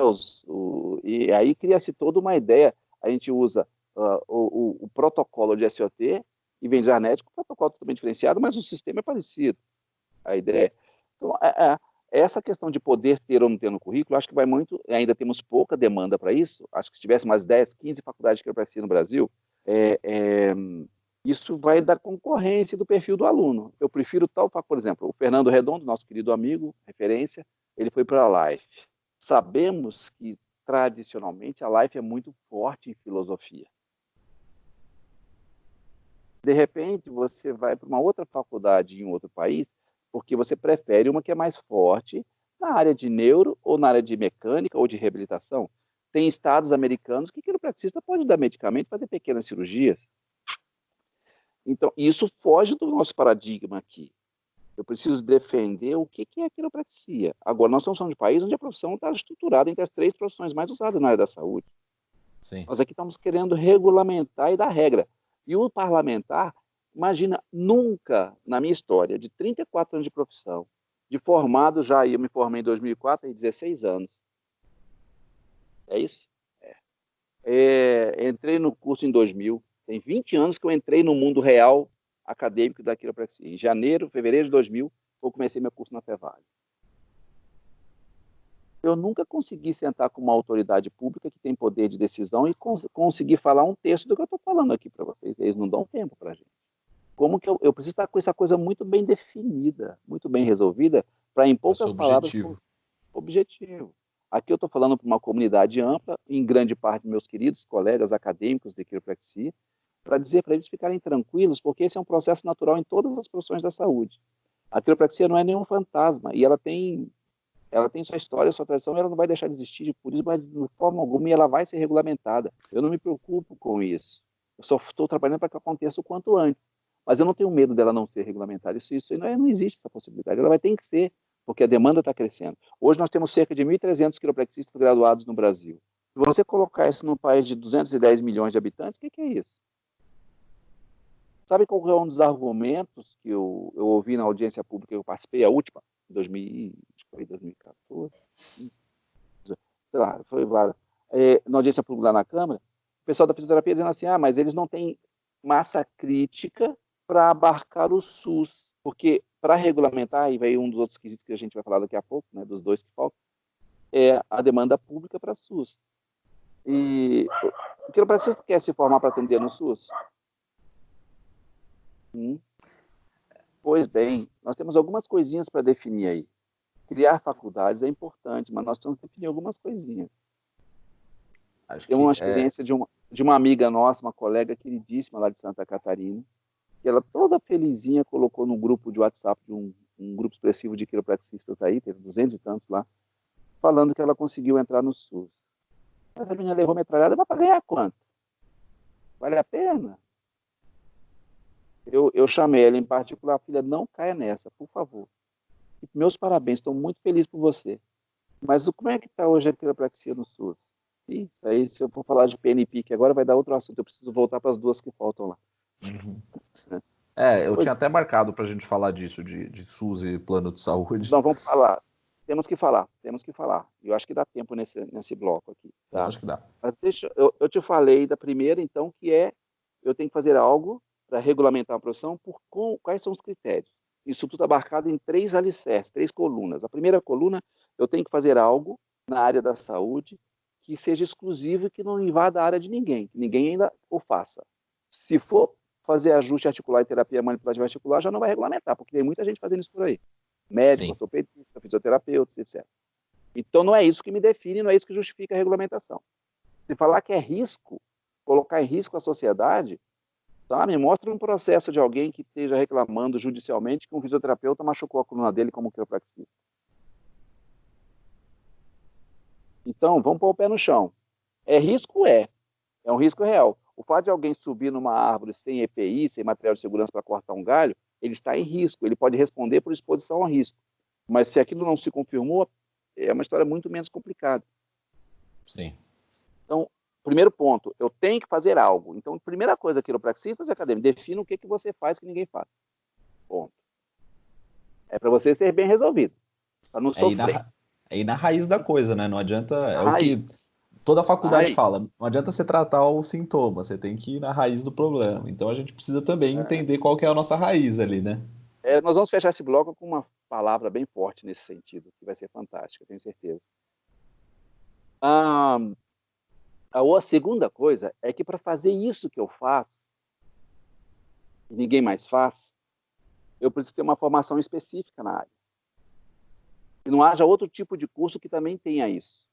e aí cria-se toda uma ideia. A gente usa o protocolo de SOT e vem genético, protocolo totalmente diferenciado, mas o sistema é parecido. A ideia. Então, essa questão de poder ter ou não ter no currículo, acho que vai muito, ainda temos pouca demanda para isso, acho que se tivesse mais 10, 15 faculdades de quiropraxia no Brasil, isso vai dar concorrência do perfil do aluno. Eu prefiro tal, por exemplo, o Fernando Redondo, nosso querido amigo, referência, ele foi para a Life. Sabemos que, tradicionalmente, a Life é muito forte em filosofia. De repente, você vai para uma outra faculdade em outro país, porque você prefere uma que é mais forte na área de neuro, ou na área de mecânica, ou de reabilitação. Tem estados americanos que o quiropraxista pode dar medicamento e fazer pequenas cirurgias. Então, isso foge do nosso paradigma aqui. Eu preciso defender o que é a quiropraxia. Agora, nós estamos falando de um país onde a profissão está estruturada entre as 3 profissões mais usadas na área da saúde. Sim. Nós aqui estamos querendo regulamentar e dar regra. E o parlamentar, imagina, nunca na minha história, de 34 anos de profissão, de formado já, eu me formei em 2004, e 16 anos. É isso? Entrei no curso em 2000, tem 20 anos que eu entrei no mundo real acadêmico da quiropraxia. Em fevereiro de 2000, eu comecei meu curso na Fevale. Eu nunca consegui sentar com uma autoridade pública que tem poder de decisão e conseguir falar um terço do que eu estou falando aqui para vocês. Eles não dão tempo para a gente. Como que eu preciso estar com essa coisa muito bem definida, muito bem resolvida, para, em poucas palavras, objetivo. Aqui eu estou falando para uma comunidade ampla, em grande parte meus queridos colegas acadêmicos de quiropraxia, para dizer para eles ficarem tranquilos, porque esse é um processo natural em todas as profissões da saúde. A quiropraxia não é nenhum fantasma, e ela tem sua história, sua tradição, e ela não vai deixar de existir por isso, mas de forma alguma, e ela vai ser regulamentada. Eu não me preocupo com isso. Eu só estou trabalhando para que aconteça o quanto antes. Mas eu não tenho medo dela não ser regulamentada. Isso não existe essa possibilidade. Ela vai ter que ser, porque a demanda está crescendo. Hoje nós temos cerca de 1.300 quiropraxistas graduados no Brasil. Se você colocar isso num país de 210 milhões de habitantes, o que é isso? Sabe qual é um dos argumentos que eu ouvi na audiência pública que eu participei, a última, em 2014, sei lá, foi na audiência pública lá na Câmara, o pessoal da fisioterapia dizendo assim, mas eles não têm massa crítica para abarcar o SUS, porque para regulamentar, e vai um dos outros quesitos que a gente vai falar daqui a pouco, né, dos 2 que faltam, é a demanda pública para SUS. E o quiropraxista quer se formar para atender no SUS? Pois bem, nós temos algumas coisinhas para definir aí. Criar faculdades é importante, mas nós temos que definir algumas coisinhas. Tem uma experiência de uma amiga nossa, uma colega queridíssima lá de Santa Catarina, que ela toda felizinha colocou no grupo de WhatsApp de um grupo expressivo de quiropraxistas aí, teve 200 e tantos lá, falando que ela conseguiu entrar no SUS. Essa menina levou metralhada, mas para ganhar quanto? Vale a pena? Eu chamei ela em particular, filha, não caia nessa, por favor. E meus parabéns, estou muito feliz por você. Mas como é que está hoje a quiropraxia no SUS? Isso aí, se eu for falar de PNP, agora vai dar outro assunto, eu preciso voltar para as 2 que faltam lá. Uhum. Eu tinha até marcado para a gente falar disso, de SUS e plano de saúde. Não, vamos falar. Temos que falar. Eu acho que dá tempo nesse bloco aqui. Tá? Eu acho que dá. Mas eu te falei da primeira, então, que eu tenho que fazer algo para regulamentar a profissão quais são os critérios. Isso tudo abarcado em 3 alicerces, 3 colunas. A primeira coluna, eu tenho que fazer algo na área da saúde que seja exclusivo e que não invada a área de ninguém, que ninguém ainda o faça. Se for fazer ajuste articular e terapia manipulativa articular, já não vai regulamentar, porque tem muita gente fazendo isso por aí. Médico, ortopedista, fisioterapeuta, etc. Então não é isso que me define, não é isso que justifica a regulamentação. Se falar que é risco, colocar em risco a sociedade, tá? Me mostra um processo de alguém que esteja reclamando judicialmente que um fisioterapeuta machucou a coluna dele como quiropraxia. Então, vamos pôr o pé no chão. É risco? É um risco real. O fato de alguém subir numa árvore sem EPI, sem material de segurança para cortar um galho, ele está em risco, ele pode responder por exposição ao risco. Mas se aquilo não se confirmou, é uma história muito menos complicada. Sim. Então, primeiro ponto, eu tenho que fazer algo. Então, primeira coisa, quiropraxistas e acadêmicos, defina o que você faz que ninguém faz. Ponto. É para você ser bem resolvido, para não sofrer. É ir na raiz da coisa, né? Não adianta. É o Raiz, que toda faculdade raiz. fala. Não adianta você tratar o sintoma, você tem que ir na raiz do problema. Então a gente precisa também É, entender qual que é a nossa raiz ali, né? nós vamos fechar esse bloco com uma palavra bem forte nesse sentido, que vai ser fantástica, tenho certeza. Ah, a segunda coisa é que para fazer isso que eu faço, e ninguém mais faz, eu preciso ter uma formação específica na área. E não haja outro tipo de curso que também tenha isso.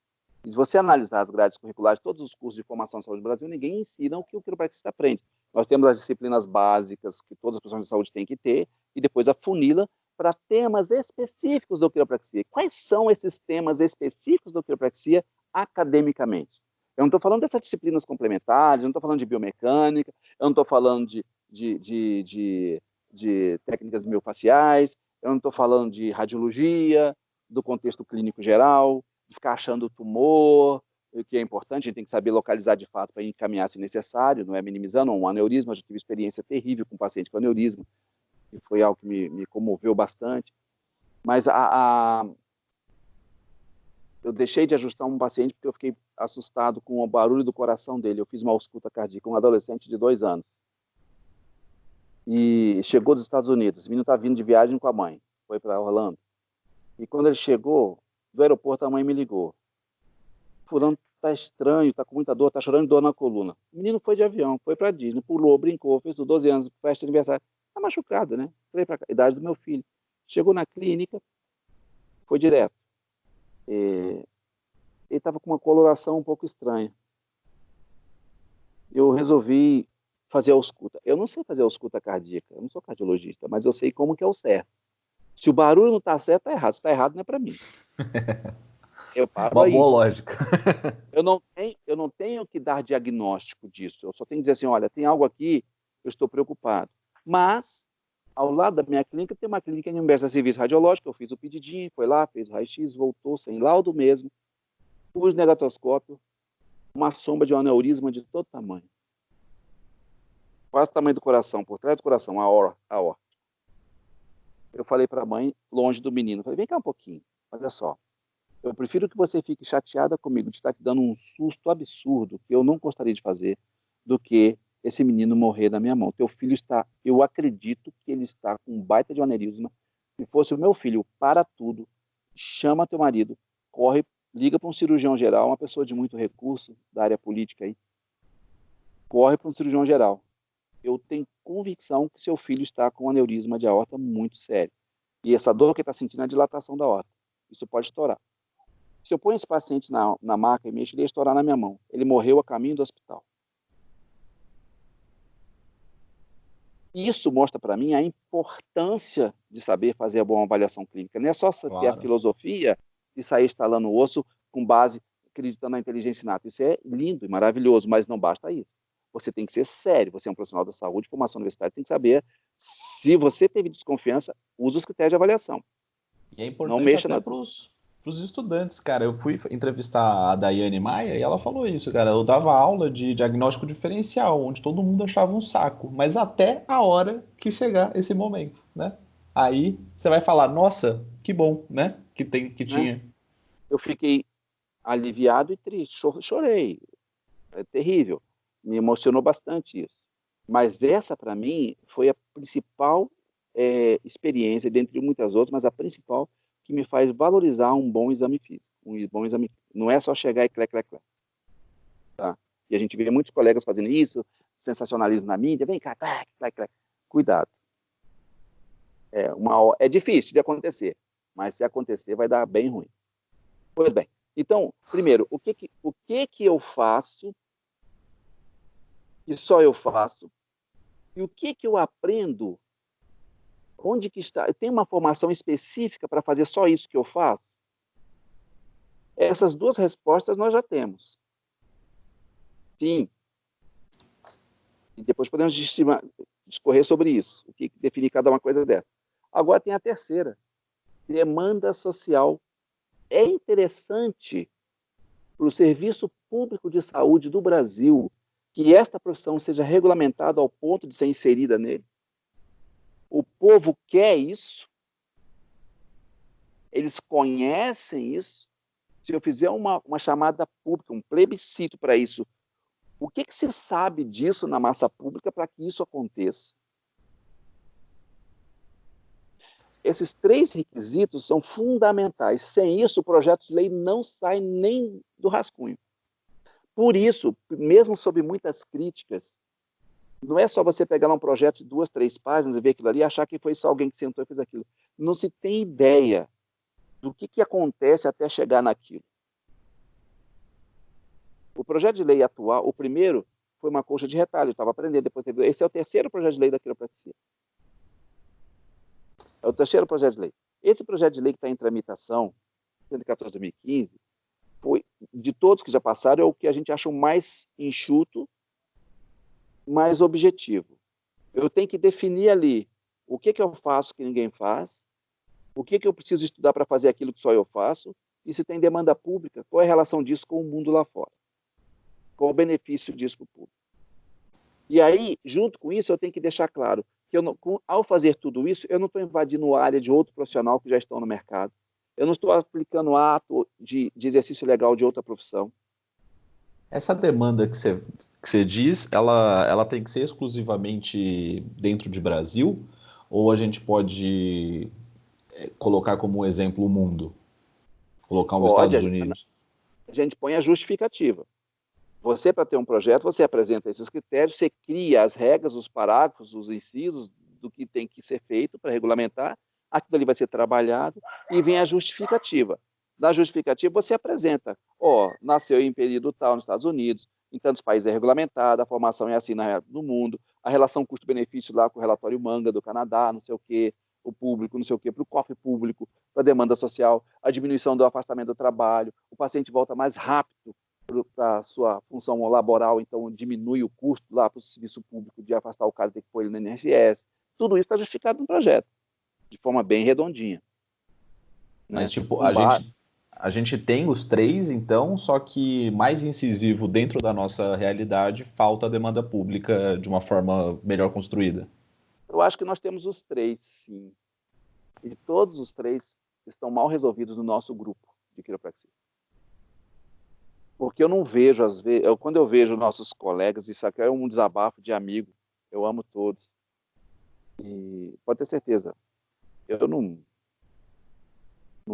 E se você analisar as grades curriculares, todos os cursos de formação em saúde do Brasil, ninguém ensina o que o quiropraxista aprende. Nós temos as disciplinas básicas que todas as profissionais de saúde têm que ter, e depois a funila para temas específicos da quiropraxia. Quais são esses temas específicos da quiropraxia academicamente? Eu não estou falando dessas disciplinas complementares, eu não estou falando de biomecânica, eu não estou falando de técnicas miofaciais, eu não estou falando de radiologia, do contexto clínico geral, de ficar achando tumor, o que é importante, a gente tem que saber localizar de fato para encaminhar se necessário, não é minimizando um aneurisma, eu já tive experiência terrível com um paciente com aneurisma, e foi algo que me comoveu bastante. Mas eu deixei de ajustar um paciente porque eu fiquei assustado com o barulho do coração dele. Eu fiz uma ausculta cardíaca, um adolescente de 2 anos. E chegou dos Estados Unidos. O menino está vindo de viagem com a mãe. Foi para Orlando. E quando ele chegou, do aeroporto, a mãe me ligou. Fulano tá estranho, tá com muita dor, tá chorando de dor na coluna. O menino foi de avião, foi para Disney, pulou, brincou, fez 12 anos, festa de aniversário. Tá machucado, né? Falei para a idade do meu filho. Chegou na clínica, foi direto. Ele estava com uma coloração um pouco estranha. Eu resolvi fazer a ausculta. Eu não sei fazer a ausculta cardíaca, eu não sou cardiologista, mas eu sei como que é o certo. Se o barulho não está certo, está errado. Se está errado, não é para mim. Eu paro Uma aí. boa lógica. Eu não tenho que dar diagnóstico disso. Eu só tenho que dizer assim, olha, tem algo aqui, eu estou preocupado. Mas, ao lado da minha clínica, tem uma clínica em Humberto Serviço Radiológico, eu fiz o pedidinho, foi lá, fez o raio-x, voltou, sem laudo mesmo, pus negatoscópio, uma sombra de um aneurisma de todo tamanho. Quase o tamanho do coração, por trás do coração, a aorta. Eu falei para a mãe, longe do menino, falei, vem cá um pouquinho, olha só. Eu prefiro que você fique chateada comigo de estar te dando um susto absurdo, que eu não gostaria de fazer, do que esse menino morrer na minha mão. Teu filho está, eu acredito que ele está com um baita de um aneurisma. Se fosse o meu filho, para tudo, chama teu marido, corre, liga para um cirurgião geral, uma pessoa de muito recurso da área política aí, corre para um cirurgião geral. Eu tenho convicção que seu filho está com um aneurisma de aorta muito sério. E essa dor que ele está sentindo é a dilatação da aorta. Isso pode estourar. Se eu ponho esse paciente na maca e mexo, ele ia estourar na minha mão. Ele morreu a caminho do hospital. Isso mostra para mim a importância de saber fazer a boa avaliação clínica. Não é só você ter a Claro. filosofia de sair instalando o osso com base acreditando na inteligência inata. Isso é lindo e maravilhoso, mas não basta isso. Você tem que ser sério. Você é um profissional da saúde, formação universitária, tem que saber. Se você teve desconfiança, use os critérios de avaliação. E é Não importante mexa até na... para os estudantes, cara. Eu fui entrevistar a Daiane Maia e ela falou isso, cara. Eu dava aula de diagnóstico diferencial, onde todo mundo achava um saco, mas até a hora que chegar esse momento, né? Aí você vai falar, nossa, que bom, né? Que né? tinha. Eu fiquei aliviado e triste. Chorei. É terrível. Me emocionou bastante isso. Mas essa, para mim, foi a principal experiência, dentre muitas outras, mas a principal que me faz valorizar um bom exame físico. Um bom exame. Não é só chegar e clé, clé, clé. Tá? E a gente vê muitos colegas fazendo isso, sensacionalismo na mídia, vem cá, clé, clé, clé. Cuidado. É difícil de acontecer, mas se acontecer vai dar bem ruim. Pois bem, então, primeiro, o que eu faço que só eu faço, e o que eu aprendo, onde que está, tem uma formação específica para fazer só isso que eu faço? Essas duas respostas nós já temos. Sim. E depois podemos discorrer sobre isso, o que definir cada uma coisa dessa. Agora tem a terceira, demanda social. É interessante para o Serviço Público de Saúde do Brasil que esta profissão seja regulamentada ao ponto de ser inserida nele? O povo quer isso? Eles conhecem isso? Se eu fizer uma chamada pública, um plebiscito para isso, o que se sabe disso na massa pública para que isso aconteça? Esses 3 requisitos são fundamentais. Sem isso, o projeto de lei não sai nem do rascunho. Por isso, mesmo sob muitas críticas, não é só você pegar um projeto de 2, 3 páginas e ver aquilo ali e achar que foi só alguém que sentou e fez aquilo. Não se tem ideia do que acontece até chegar naquilo. O projeto de lei atual, o primeiro, foi uma colcha de retalho, eu estava aprendendo, depois teve... Esse é o terceiro projeto de lei da quiropraxia. É o terceiro projeto de lei. Esse projeto de lei que está em tramitação, 114/2015, foi, de todos que já passaram, é o que a gente acha o mais enxuto, mais objetivo. Eu tenho que definir ali o que eu faço que ninguém faz, o que eu preciso estudar para fazer aquilo que só eu faço, e se tem demanda pública, qual é a relação disso com o mundo lá fora? Qual o benefício disso para o público? E aí, junto com isso, eu tenho que deixar claro que ao fazer tudo isso, eu não estou invadindo a área de outro profissional que já estão no mercado. Eu não estou aplicando ato de exercício legal de outra profissão. Essa demanda que você diz, ela tem que ser exclusivamente dentro de Brasil? Ou a gente pode colocar como exemplo o mundo? Colocar os Pode, Estados Unidos? a gente põe a justificativa. Você, para ter um projeto, você apresenta esses critérios, você cria as regras, os parágrafos, os incisos do que tem que ser feito para regulamentar, aquilo ali vai ser trabalhado e vem a justificativa. Na justificativa, você apresenta, nasceu em período tal nos Estados Unidos, em tantos países é regulamentada, a formação é assim no mundo, a relação custo-benefício lá com o relatório Manga do Canadá, não sei o quê, o público, não sei o quê, para o cofre público, para a demanda social, a diminuição do afastamento do trabalho, o paciente volta mais rápido para a sua função laboral, então diminui o custo lá para o serviço público de afastar o cara e ter que pôr ele no INSS. Tudo isso está justificado no projeto, de forma bem redondinha. Mas, Né? tipo, a gente tem os 3, então, só que mais incisivo dentro da nossa realidade, falta a demanda pública de uma forma melhor construída. Eu acho que nós temos os 3, sim. E todos os 3 estão mal resolvidos no nosso grupo de quiropraxistas. Porque eu não vejo, às vezes, quando eu vejo nossos colegas, isso aqui é um desabafo de amigo, eu amo todos. E pode ter certeza, eu não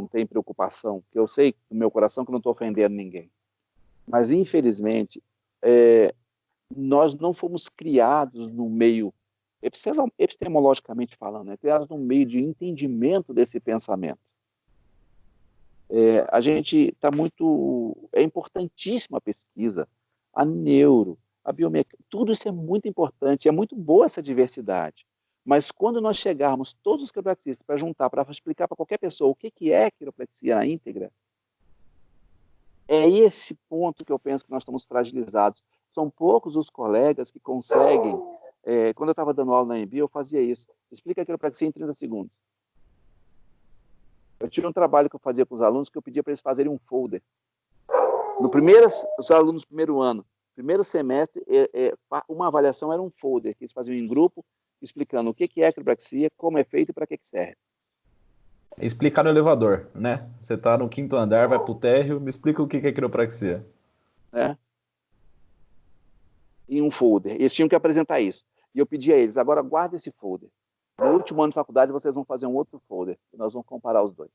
tenho preocupação, porque eu sei no meu coração que eu não estou ofendendo ninguém. Mas, infelizmente, nós não fomos criados no meio, epistemologicamente falando, criados no meio de entendimento desse pensamento. A gente está muito... É importantíssima a pesquisa, a neuro, a biomecânica, tudo isso é muito importante, é muito boa essa diversidade. Mas quando nós chegarmos, todos os quiropraxistas, para juntar, para explicar para qualquer pessoa o que é quiropraxia na íntegra, é esse ponto que eu penso que nós estamos fragilizados. São poucos os colegas que conseguem... quando eu estava dando aula na EMB, eu fazia isso. Explica a quiropraxia em 30 segundos. Eu tinha um trabalho que eu fazia com os alunos que eu pedia para eles fazerem um folder. Os alunos do primeiro ano, primeiro semestre, uma avaliação era um folder que eles faziam em grupo, explicando o que é a quiropraxia, como é feito e para que serve. Explicar no elevador, né? Você está no 5º andar, vai para o térreo, me explica o que é quiropraxia. Em um folder. Eles tinham que apresentar isso. E eu pedi a eles, agora guarda esse folder. No último ano de faculdade, vocês vão fazer um outro folder. E nós vamos comparar os dois.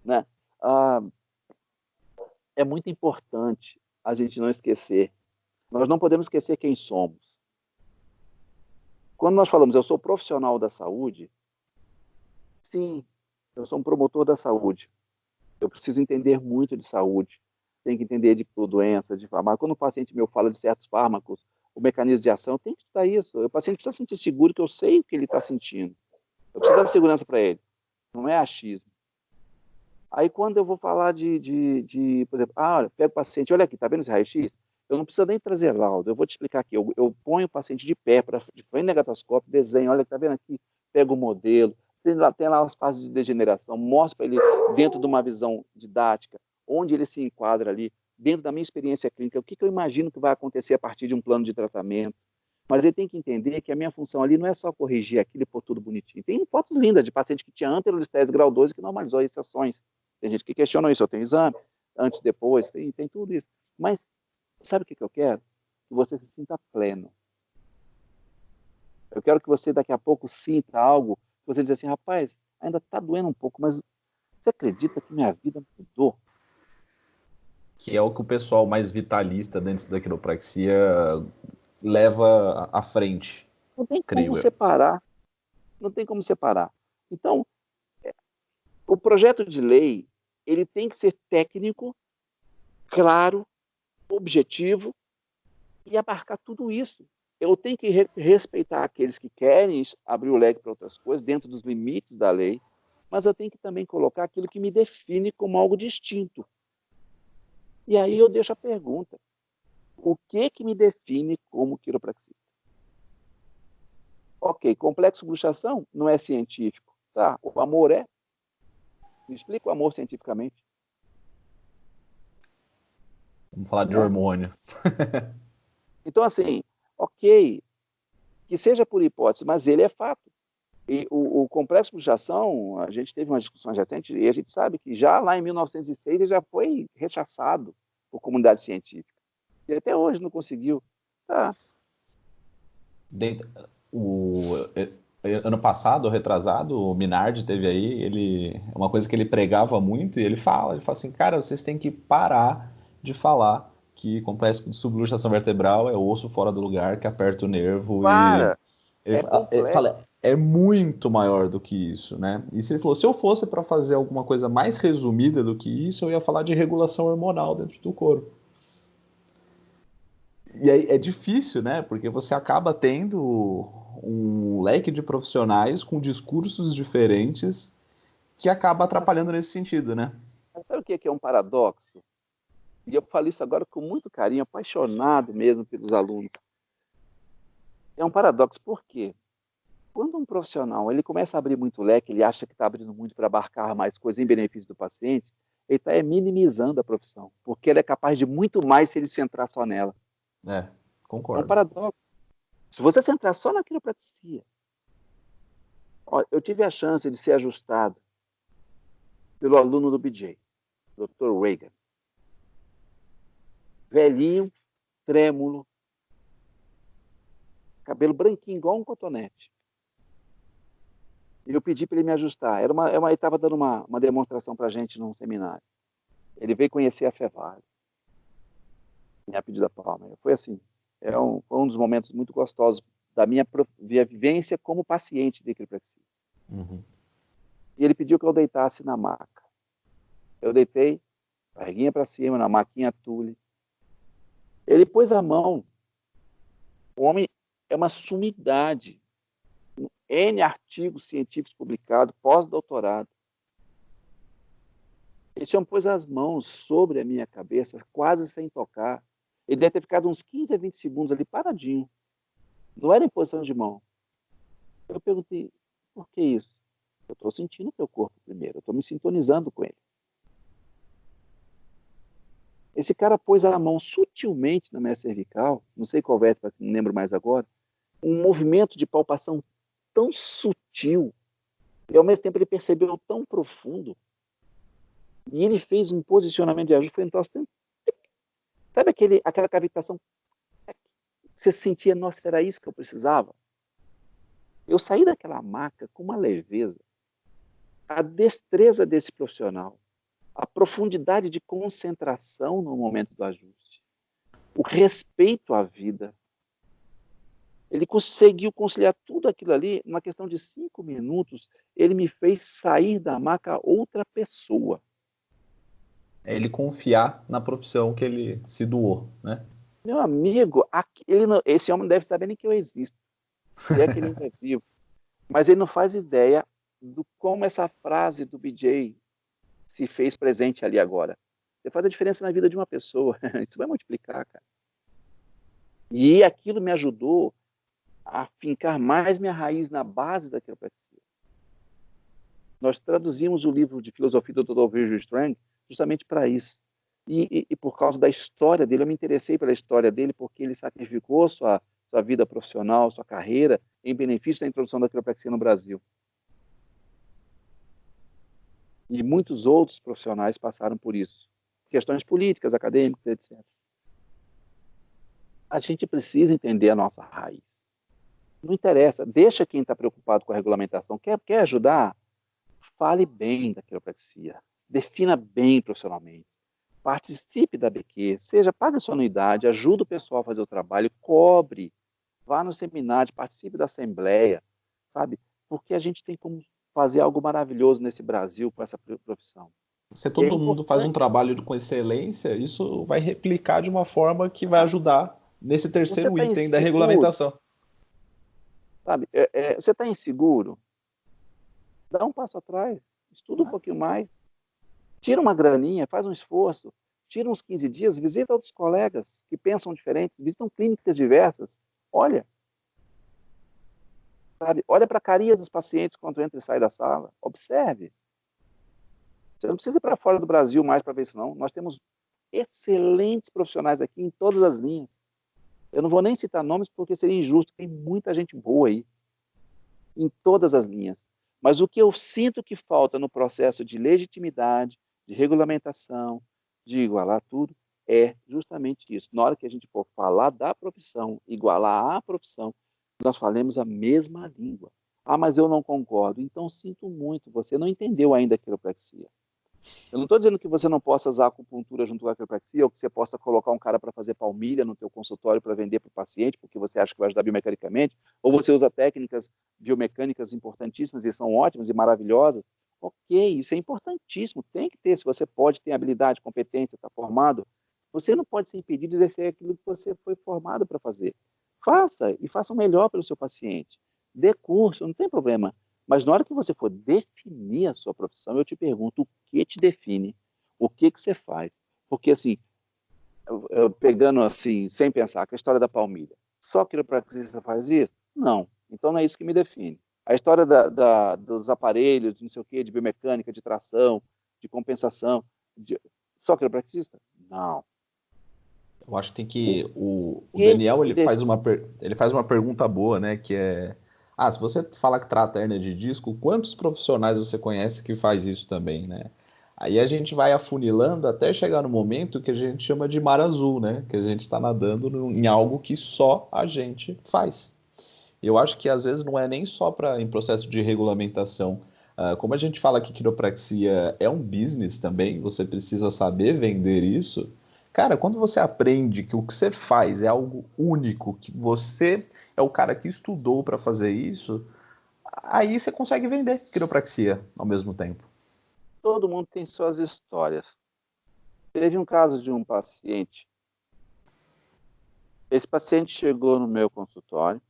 Né? É muito importante a gente não esquecer. Nós não podemos esquecer quem somos. Quando nós falamos, eu sou profissional da saúde, sim, eu sou um promotor da saúde. Eu preciso entender muito de saúde. Tenho que entender de doença, de farmácia. Quando o paciente meu fala de certos fármacos, o mecanismo de ação, eu tenho que estudar isso. O paciente precisa sentir seguro que eu sei o que ele está sentindo. Eu preciso dar segurança para ele. Não é achismo. Aí quando eu vou falar por exemplo, olha, pega o paciente, olha aqui, tá vendo esse raio-x? Eu não preciso nem trazer laudo, eu vou te explicar aqui. Eu ponho o paciente de pé, põe no negatoscópio, desenho, olha, tá vendo aqui? Pega o modelo, tem lá as fases de degeneração, mostro para ele dentro de uma visão didática, onde ele se enquadra ali, dentro da minha experiência clínica, o que eu imagino que vai acontecer a partir de um plano de tratamento. Mas ele tem que entender que a minha função ali não é só corrigir aquilo e pôr tudo bonitinho. Tem fotos lindas de paciente que tinha anterolistese grau 2 que normalizou as exceções. Tem gente que questiona isso, eu tenho exame, antes, depois, tem tudo isso. Mas sabe o que eu quero? Que você se sinta pleno. Eu quero que você daqui a pouco sinta algo, que você diz assim, rapaz, ainda está doendo um pouco, mas você acredita que minha vida mudou? Que é o que o pessoal mais vitalista dentro da quiropraxia leva à frente, Não tem como creio eu. separar. Não tem como separar. Então, o projeto de lei, ele tem que ser técnico, claro, objetivo e abarcar tudo isso. Eu tenho que respeitar aqueles que querem abrir o leque para outras coisas, dentro dos limites da lei, mas eu tenho que também colocar aquilo que me define como algo distinto. E aí eu deixo a pergunta, o que me define como quiropraxista? Ok, complexo luxação não é científico. Tá, o amor é? Me explica o amor cientificamente. Vamos falar de hormônio. Então, assim, ok, que seja por hipótese, mas ele é fato. E o complexo de luxação, a gente teve uma discussão recente e a gente sabe que já lá em 1906 ele já foi rechaçado por comunidade científica. E até hoje não conseguiu. Tá. Ano passado, retrasado, o Minardi teve aí, uma coisa que ele pregava muito, e ele fala assim, cara, vocês têm que parar de falar que complexo de subluxação vertebral é osso fora do lugar que aperta o nervo. Para! Ele fala, é muito maior do que isso, né? E se ele falou, se eu fosse para fazer alguma coisa mais resumida do que isso, eu ia falar de regulação hormonal dentro do corpo. E aí é difícil, né? Porque você acaba tendo um leque de profissionais com discursos diferentes que acaba atrapalhando nesse sentido, né? Sabe o que é um paradoxo? E eu falo isso agora com muito carinho, apaixonado mesmo pelos alunos. É um paradoxo, por quê? Quando um profissional ele começa a abrir muito leque, ele acha que está abrindo muito para abarcar mais coisas em benefício do paciente, ele está minimizando a profissão, porque ele é capaz de muito mais se ele centrar só nela. Concordo. É um paradoxo. Se você centrar só na quiropraxia, eu tive a chance de ser ajustado pelo aluno do BJ, Dr. Reagan. Velhinho, trêmulo, cabelo branquinho, igual um cotonete. E eu pedi para ele me ajustar. Ele estava dando uma demonstração para a gente num seminário. Ele veio conhecer a FEVAL. Me pedido da palma. Foi assim. Foi um dos momentos muito gostosos da minha vivência como paciente de quiropraxia. Uhum. E ele pediu que eu deitasse na maca. Eu deitei, barriguinha para cima, na maquinha tule. Ele pôs a mão. O homem é uma sumidade. N artigos científicos publicados, pós-doutorado. Esse homem pôs as mãos sobre a minha cabeça, quase sem tocar. Ele deve ter ficado uns 15 a 20 segundos ali paradinho. Não era em posição de mão. Eu perguntei, por que isso? Eu estou sentindo o teu corpo primeiro, eu estou me sintonizando com ele. Esse cara pôs a mão sutilmente na minha cervical, não sei qual vértebra, não lembro mais agora, um movimento de palpação tão sutil, e ao mesmo tempo ele percebeu tão profundo, e ele fez um posicionamento de ajuste, foi um troço tão... Sabe aquela cavitação? Você sentia, nossa, era isso que eu precisava? Eu saí daquela maca com uma leveza. A destreza desse profissional, a profundidade de concentração no momento do ajuste, o respeito à vida. Ele conseguiu conciliar tudo aquilo ali, numa questão de 5 minutos, ele me fez sair da maca outra pessoa. É ele confiar na profissão que ele se doou, né? Meu amigo, esse homem não deve saber nem que eu existo, se é que ele ainda é vivo. Mas ele não faz ideia do como essa frase do BJ se fez presente ali agora. Você faz a diferença na vida de uma pessoa. Isso vai multiplicar, cara. E aquilo me ajudou a fincar mais minha raiz na base da quiropraxia. Nós traduzimos o livro de filosofia do Dr. Virgil Strang justamente para isso. E por causa da história dele, eu me interessei pela história dele, porque ele sacrificou sua sua vida profissional, sua carreira, em benefício da introdução da quiropraxia no Brasil. E muitos outros profissionais passaram por isso. Questões políticas, acadêmicas, etc. A gente precisa entender a nossa raiz. Não interessa, deixa quem está preocupado com a regulamentação. Quer ajudar? Fale bem da quiropraxia. Defina bem profissionalmente. Participe da ABQ, pague a sua anuidade, ajude o pessoal a fazer o trabalho, cobre, vá no seminário, participe da assembleia, sabe? Porque a gente tem como fazer algo maravilhoso nesse Brasil com essa profissão. Se todo mundo faz um trabalho com excelência, isso vai replicar de uma forma que vai ajudar nesse terceiro item da regulamentação. Sabe? Você está inseguro? Dá um passo atrás, estuda um pouquinho mais, tira uma graninha, faz um esforço, tira uns 15 dias, visita outros colegas que pensam diferente, visitam clínicas diversas, olha. Sabe? Olha para a carinha dos pacientes quando entra e sai da sala, observe. Você não precisa ir para fora do Brasil mais para ver isso, não. Nós temos excelentes profissionais aqui em todas as linhas. Eu não vou nem citar nomes porque seria injusto, tem muita gente boa aí, em todas as linhas. Mas o que eu sinto que falta no processo de legitimidade, de regulamentação, de igualar tudo, é justamente isso. Na hora que a gente for falar da profissão, igualar a profissão, nós falemos a mesma língua. Ah, mas eu não concordo. Então, sinto muito, você não entendeu ainda a quiropraxia. Eu não estou dizendo que você não possa usar a acupuntura junto com a quiropraxia, ou que você possa colocar um cara para fazer palmilha no teu consultório para vender para o paciente, porque você acha que vai ajudar biomecanicamente, ou você usa técnicas biomecânicas importantíssimas e são ótimas e maravilhosas. Ok, isso é importantíssimo, tem que ter, se você pode ter habilidade, competência, está formado, você não pode ser impedido de exercer aquilo que você foi formado para fazer. Faça, e faça o melhor pelo seu paciente. Dê curso, não tem problema. Mas na hora que você for definir a sua profissão, eu te pergunto o que te define, o que você faz. Porque, assim, eu pegando assim, sem pensar, a história da palmilha, só quiropraxista faz isso? Não. Então não é isso que me define. A história dos aparelhos, não sei o quê, de biomecânica, de tração, de compensação, só quiropraxista? Não. Eu acho que tem que... O Daniel, ele faz uma pergunta boa, né? Que é... se você fala que trata hérnia de disco, quantos profissionais você conhece que faz isso também, né? Aí a gente vai afunilando até chegar no momento que a gente chama de mar azul, né? Que a gente está nadando em algo que só a gente faz. Eu acho que às vezes não é nem só em processo de regulamentação. Como a gente fala que quiropraxia é um business também, você precisa saber vender isso. Cara, quando você aprende que o que você faz é algo único, que você é o cara que estudou para fazer isso, aí você consegue vender quiropraxia ao mesmo tempo. Todo mundo tem suas histórias. Teve um caso de um paciente. Esse paciente chegou no meu consultório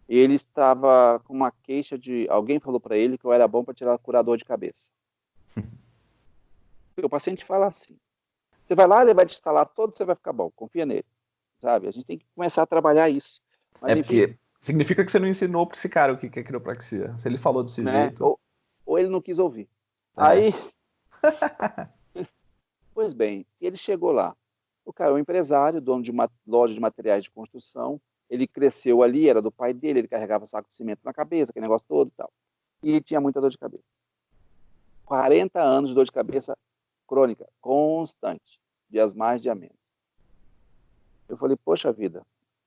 e ele estava com uma queixa de... Alguém falou para ele que eu era bom para tirar curador de cabeça. O paciente fala assim, você vai lá, ele vai te instalar todo, você vai ficar bom, confia nele. Sabe? A gente tem que começar a trabalhar isso. Mas, porque significa que você não ensinou para esse cara o que é quiropraxia. Se ele falou desse jeito... Ou ele não quis ouvir. Aí... Pois bem, ele chegou lá. O cara é um empresário, dono de uma loja de materiais de construção. Ele cresceu ali, era do pai dele, ele carregava saco de cimento na cabeça, aquele negócio todo e tal. E tinha muita dor de cabeça. 40 anos de dor de cabeça crônica, constante, dias mais, dia menos. Eu falei, poxa vida,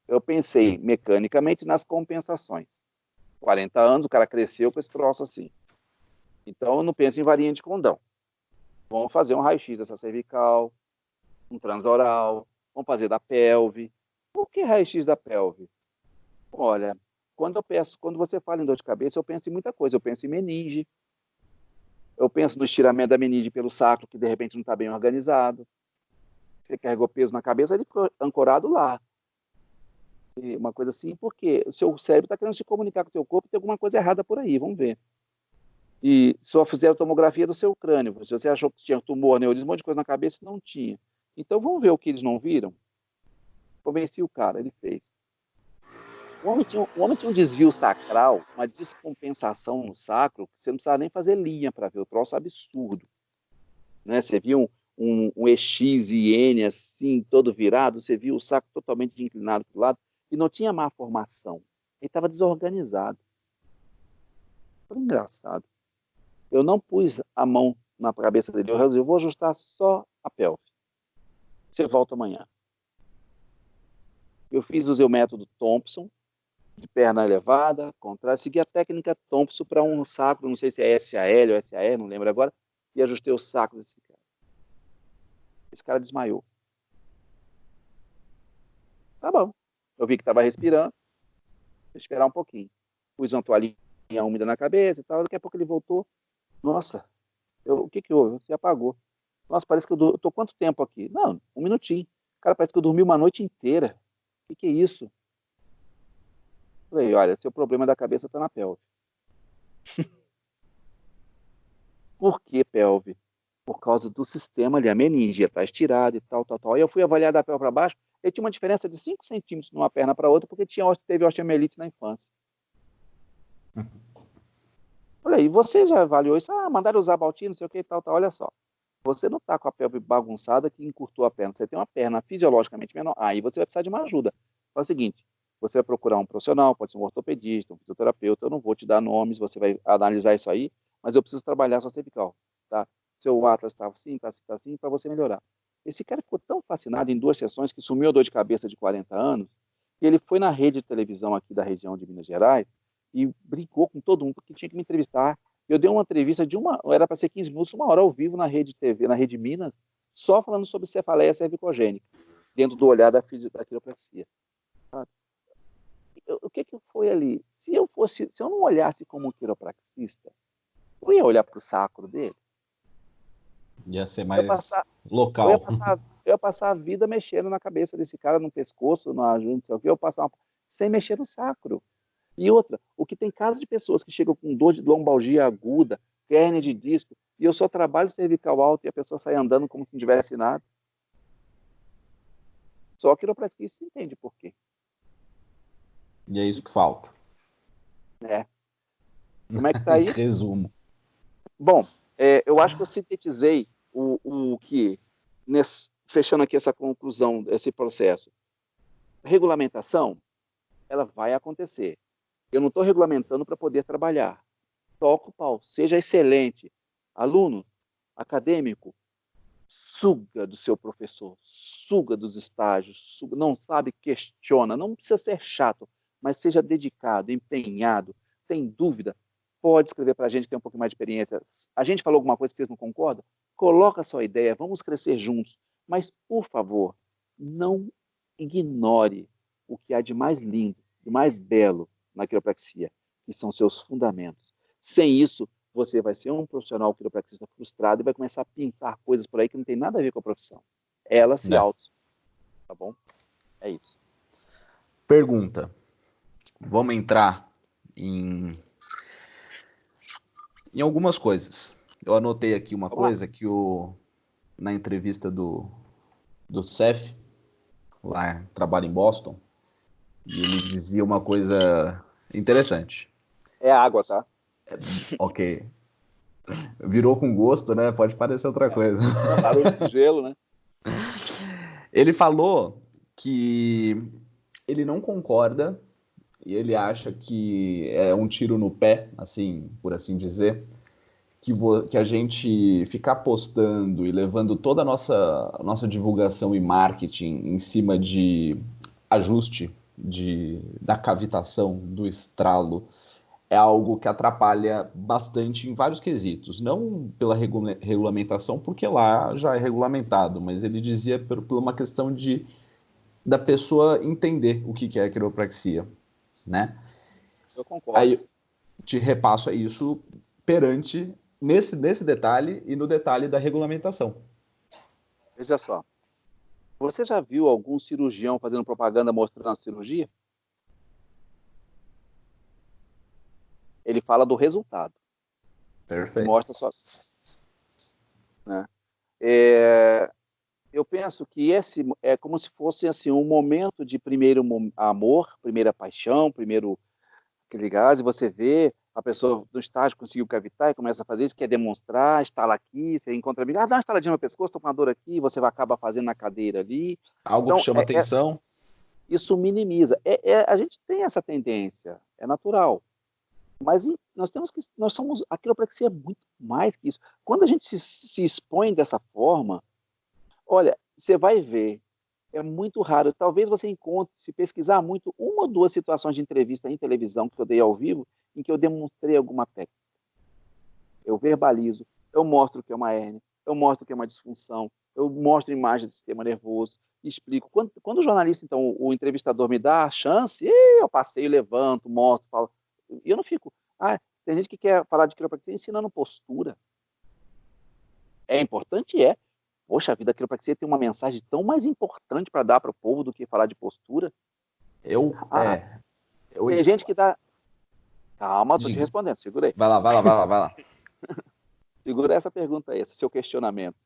eu pensei mecanicamente nas compensações. 40 anos, o cara cresceu com esse troço assim. Então eu não penso em varinha de condão. Vamos fazer um raio-x dessa cervical, um transoral, vamos fazer da pelve. Por que raio-x da pelve? Olha, quando você fala em dor de cabeça, eu penso em muita coisa. Eu penso em meninge, eu penso no estiramento da meninge pelo sacro, que de repente não está bem organizado. Você carregou peso na cabeça, ele ficou ancorado lá. E uma coisa assim, porque o seu cérebro está querendo se comunicar com o teu corpo, tem alguma coisa errada por aí, vamos ver. E só fizeram tomografia do seu crânio. Se você achou que tinha tumor, aneurisma, um monte de coisa na cabeça, não tinha. Então vamos ver o que eles não viram. Convenci o cara, ele fez. O homem tinha um desvio sacral, uma descompensação no sacro, que você não precisava nem fazer linha para ver, o troço absurdo. Né? Você via um EX e N assim, todo virado, você viu o saco totalmente inclinado para o lado, e não tinha má formação. Ele estava desorganizado. Foi engraçado. Eu não pus a mão na cabeça dele, eu vou ajustar só a pelve. Você volta amanhã. Eu usei o método Thompson, de perna elevada, contrário, segui a técnica Thompson para um sacro, não sei se é SAL ou SAR, não lembro agora, e ajustei o sacro desse cara. Esse cara desmaiou. Tá bom. Eu vi que estava respirando, vou esperar um pouquinho. Pus uma toalhinha úmida na cabeça e tal, daqui a pouco ele voltou. Nossa, o que houve? Você apagou. Nossa, parece que eu tô quanto tempo aqui? Não, um minutinho. Cara, parece que eu dormi uma noite inteira. O que é isso? Falei, olha, seu problema da cabeça está na pelve. Por que pelve? Por causa do sistema ali, a meninge está estirada e tal. Aí eu fui avaliar da pelve para baixo, ele tinha uma diferença de 5 centímetros de uma perna para outra, porque teve osteomielite na infância. Falei, e você já avaliou isso? Ah, mandaram usar Balti, não sei o que e tal. Olha só, você não está com a pelve bagunçada que encurtou a perna, você tem uma perna fisiologicamente menor, aí você vai precisar de uma ajuda. Faz o seguinte, você vai procurar um profissional, pode ser um ortopedista, um fisioterapeuta, eu não vou te dar nomes, você vai analisar isso aí, mas eu preciso trabalhar a sua cervical, tá? Seu Atlas está assim, tá assim, para você melhorar. Esse cara ficou tão fascinado em 2 sessões que sumiu a dor de cabeça de 40 anos, que ele foi na rede de televisão aqui da região de Minas Gerais e brigou com todo mundo, porque tinha que me entrevistar. Eu dei uma entrevista era para ser 15 minutos, 1 hora ao vivo na Rede TV, na Rede Minas, só falando sobre cefaleia cervicogênica, dentro do olhar da quiropraxia. O que foi ali? Se eu não olhasse como um quiropraxista, eu ia olhar para o sacro dele. Ia ser mais local. Eu ia passar a vida mexendo na cabeça desse cara, no pescoço, na junta, não sei o quê, sem mexer no sacro. E outra, o que tem casos de pessoas que chegam com dor de lombalgia aguda, hérnia de disco, e eu só trabalho cervical alto e a pessoa sai andando como se não tivesse nada. Só que o quiropraxista entende por quê. E é isso que falta. Como é que tá aí? Resumo. Bom, eu acho que eu sintetizei o que, fechando aqui essa conclusão, esse processo. Regulamentação, ela vai acontecer. Eu não estou regulamentando para poder trabalhar. Toca o pau, seja excelente. Aluno, acadêmico, suga do seu professor, suga dos estágios, não sabe, questiona, não precisa ser chato, mas seja dedicado, empenhado, tem dúvida, pode escrever para a gente que tem um pouco mais de experiência. A gente falou alguma coisa que vocês não concordam? Coloca a sua ideia, vamos crescer juntos, mas, por favor, não ignore o que há de mais lindo, de mais belo na quiropraxia, que são seus fundamentos. Sem isso, você vai ser um profissional quiropraxista frustrado e vai começar a pensar coisas por aí que não tem nada a ver com a profissão. Ela se auto, tá bom? É isso. Pergunta. Vamos entrar em algumas coisas. Eu anotei aqui uma coisa que na entrevista do Cef, lá trabalha em Boston, e ele dizia uma coisa interessante. É água, tá? Ok. Virou com gosto, né? Pode parecer outra coisa. Barulho de gelo, né? Ele falou que ele não concorda e ele acha que é um tiro no pé, assim, por assim dizer, que a gente ficar postando e levando toda a nossa divulgação e marketing em cima de ajuste da cavitação, do estralo, é algo que atrapalha bastante em vários quesitos. Não pela regulamentação, porque lá já é regulamentado, mas ele dizia por uma questão da pessoa entender o que é a quiropraxia, né? Eu concordo. Aí te repasso isso perante nesse detalhe e no detalhe da regulamentação. Veja só. Você já viu algum cirurgião fazendo propaganda mostrando a cirurgia? Ele fala do resultado. Perfeito. Mostra só. Né? Eu penso que esse é como se fosse assim, um momento de primeiro amor, primeira paixão, primeiro aquele gás, e você vê a pessoa do estágio conseguiu cavitar e começa a fazer isso, quer demonstrar, estala aqui, você encontra amigo, dá uma estaladinha no pescoço, estou com uma dor aqui, você vai acabar fazendo na cadeira ali. Algo que Então, chama atenção. isso minimiza. A gente tem essa tendência, é natural. Mas nós somos, a quiropraxia é muito mais que isso. Quando a gente se expõe dessa forma, olha, você vai ver, é muito raro. Talvez você encontre, se pesquisar muito, uma ou duas situações de entrevista em televisão que eu dei ao vivo, em que eu demonstrei alguma técnica. Eu verbalizo, eu mostro o que é uma hérnia, eu mostro o que é uma disfunção, eu mostro imagem do sistema nervoso, explico. Quando o jornalista, então, o entrevistador me dá a chance, eu passeio, levanto, mostro, falo. E eu não fico. Tem gente que quer falar de quiropraxia ensinando postura. É importante? É. Poxa, a vida da quiropraxia tem uma mensagem tão mais importante para dar para o povo do que falar de postura. Tem gente que dá. Calma, estou te respondendo, segura aí. Vai lá. Segura essa pergunta aí, esse seu questionamento.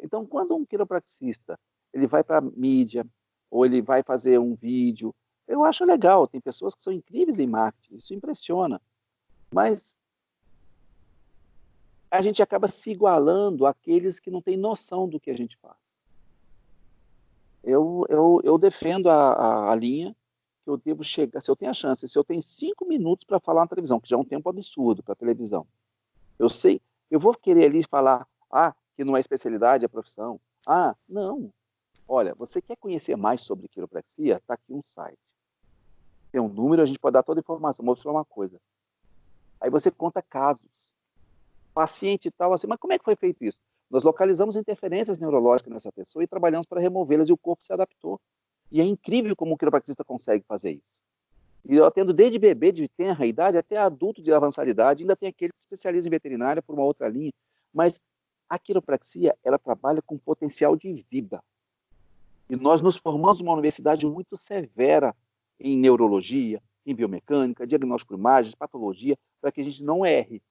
Então, quando um quiropraxista ele vai para a mídia, ou ele vai fazer um vídeo, eu acho legal, tem pessoas que são incríveis em marketing, isso impressiona. Mas a gente acaba se igualando àqueles que não têm noção do que a gente faz. Eu defendo a linha que eu devo chegar, se eu tenho a chance, se eu tenho 5 minutos para falar na televisão, que já é um tempo absurdo para a televisão, eu sei, eu vou querer ali falar, que não é especialidade, é profissão. Não. Olha, você quer conhecer mais sobre quiropraxia? Está aqui um site. Tem um número, a gente pode dar toda a informação. Vou falar uma coisa. Aí você conta casos. Paciente e tal, assim, mas como é que foi feito isso? Nós localizamos interferências neurológicas nessa pessoa e trabalhamos para removê-las e o corpo se adaptou. E é incrível como o quiropraxista consegue fazer isso. E eu atendo desde bebê de tenra idade até adulto de avançada idade, ainda tem aquele que se especializa em veterinária por uma outra linha. Mas a quiropraxia, ela trabalha com potencial de vida. E nós nos formamos numa universidade muito severa em neurologia, em biomecânica, diagnóstico de imagens, patologia, para que a gente não erre.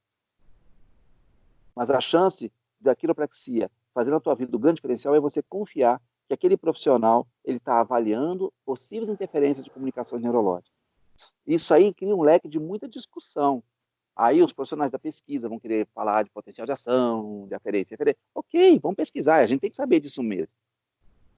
Mas a chance da quiropraxia fazer na tua vida o grande diferencial é você confiar que aquele profissional ele está avaliando possíveis interferências de comunicações neurológicas. Isso aí cria um leque de muita discussão. Aí os profissionais da pesquisa vão querer falar de potencial de ação, de aferência. Ok, vamos pesquisar, a gente tem que saber disso mesmo.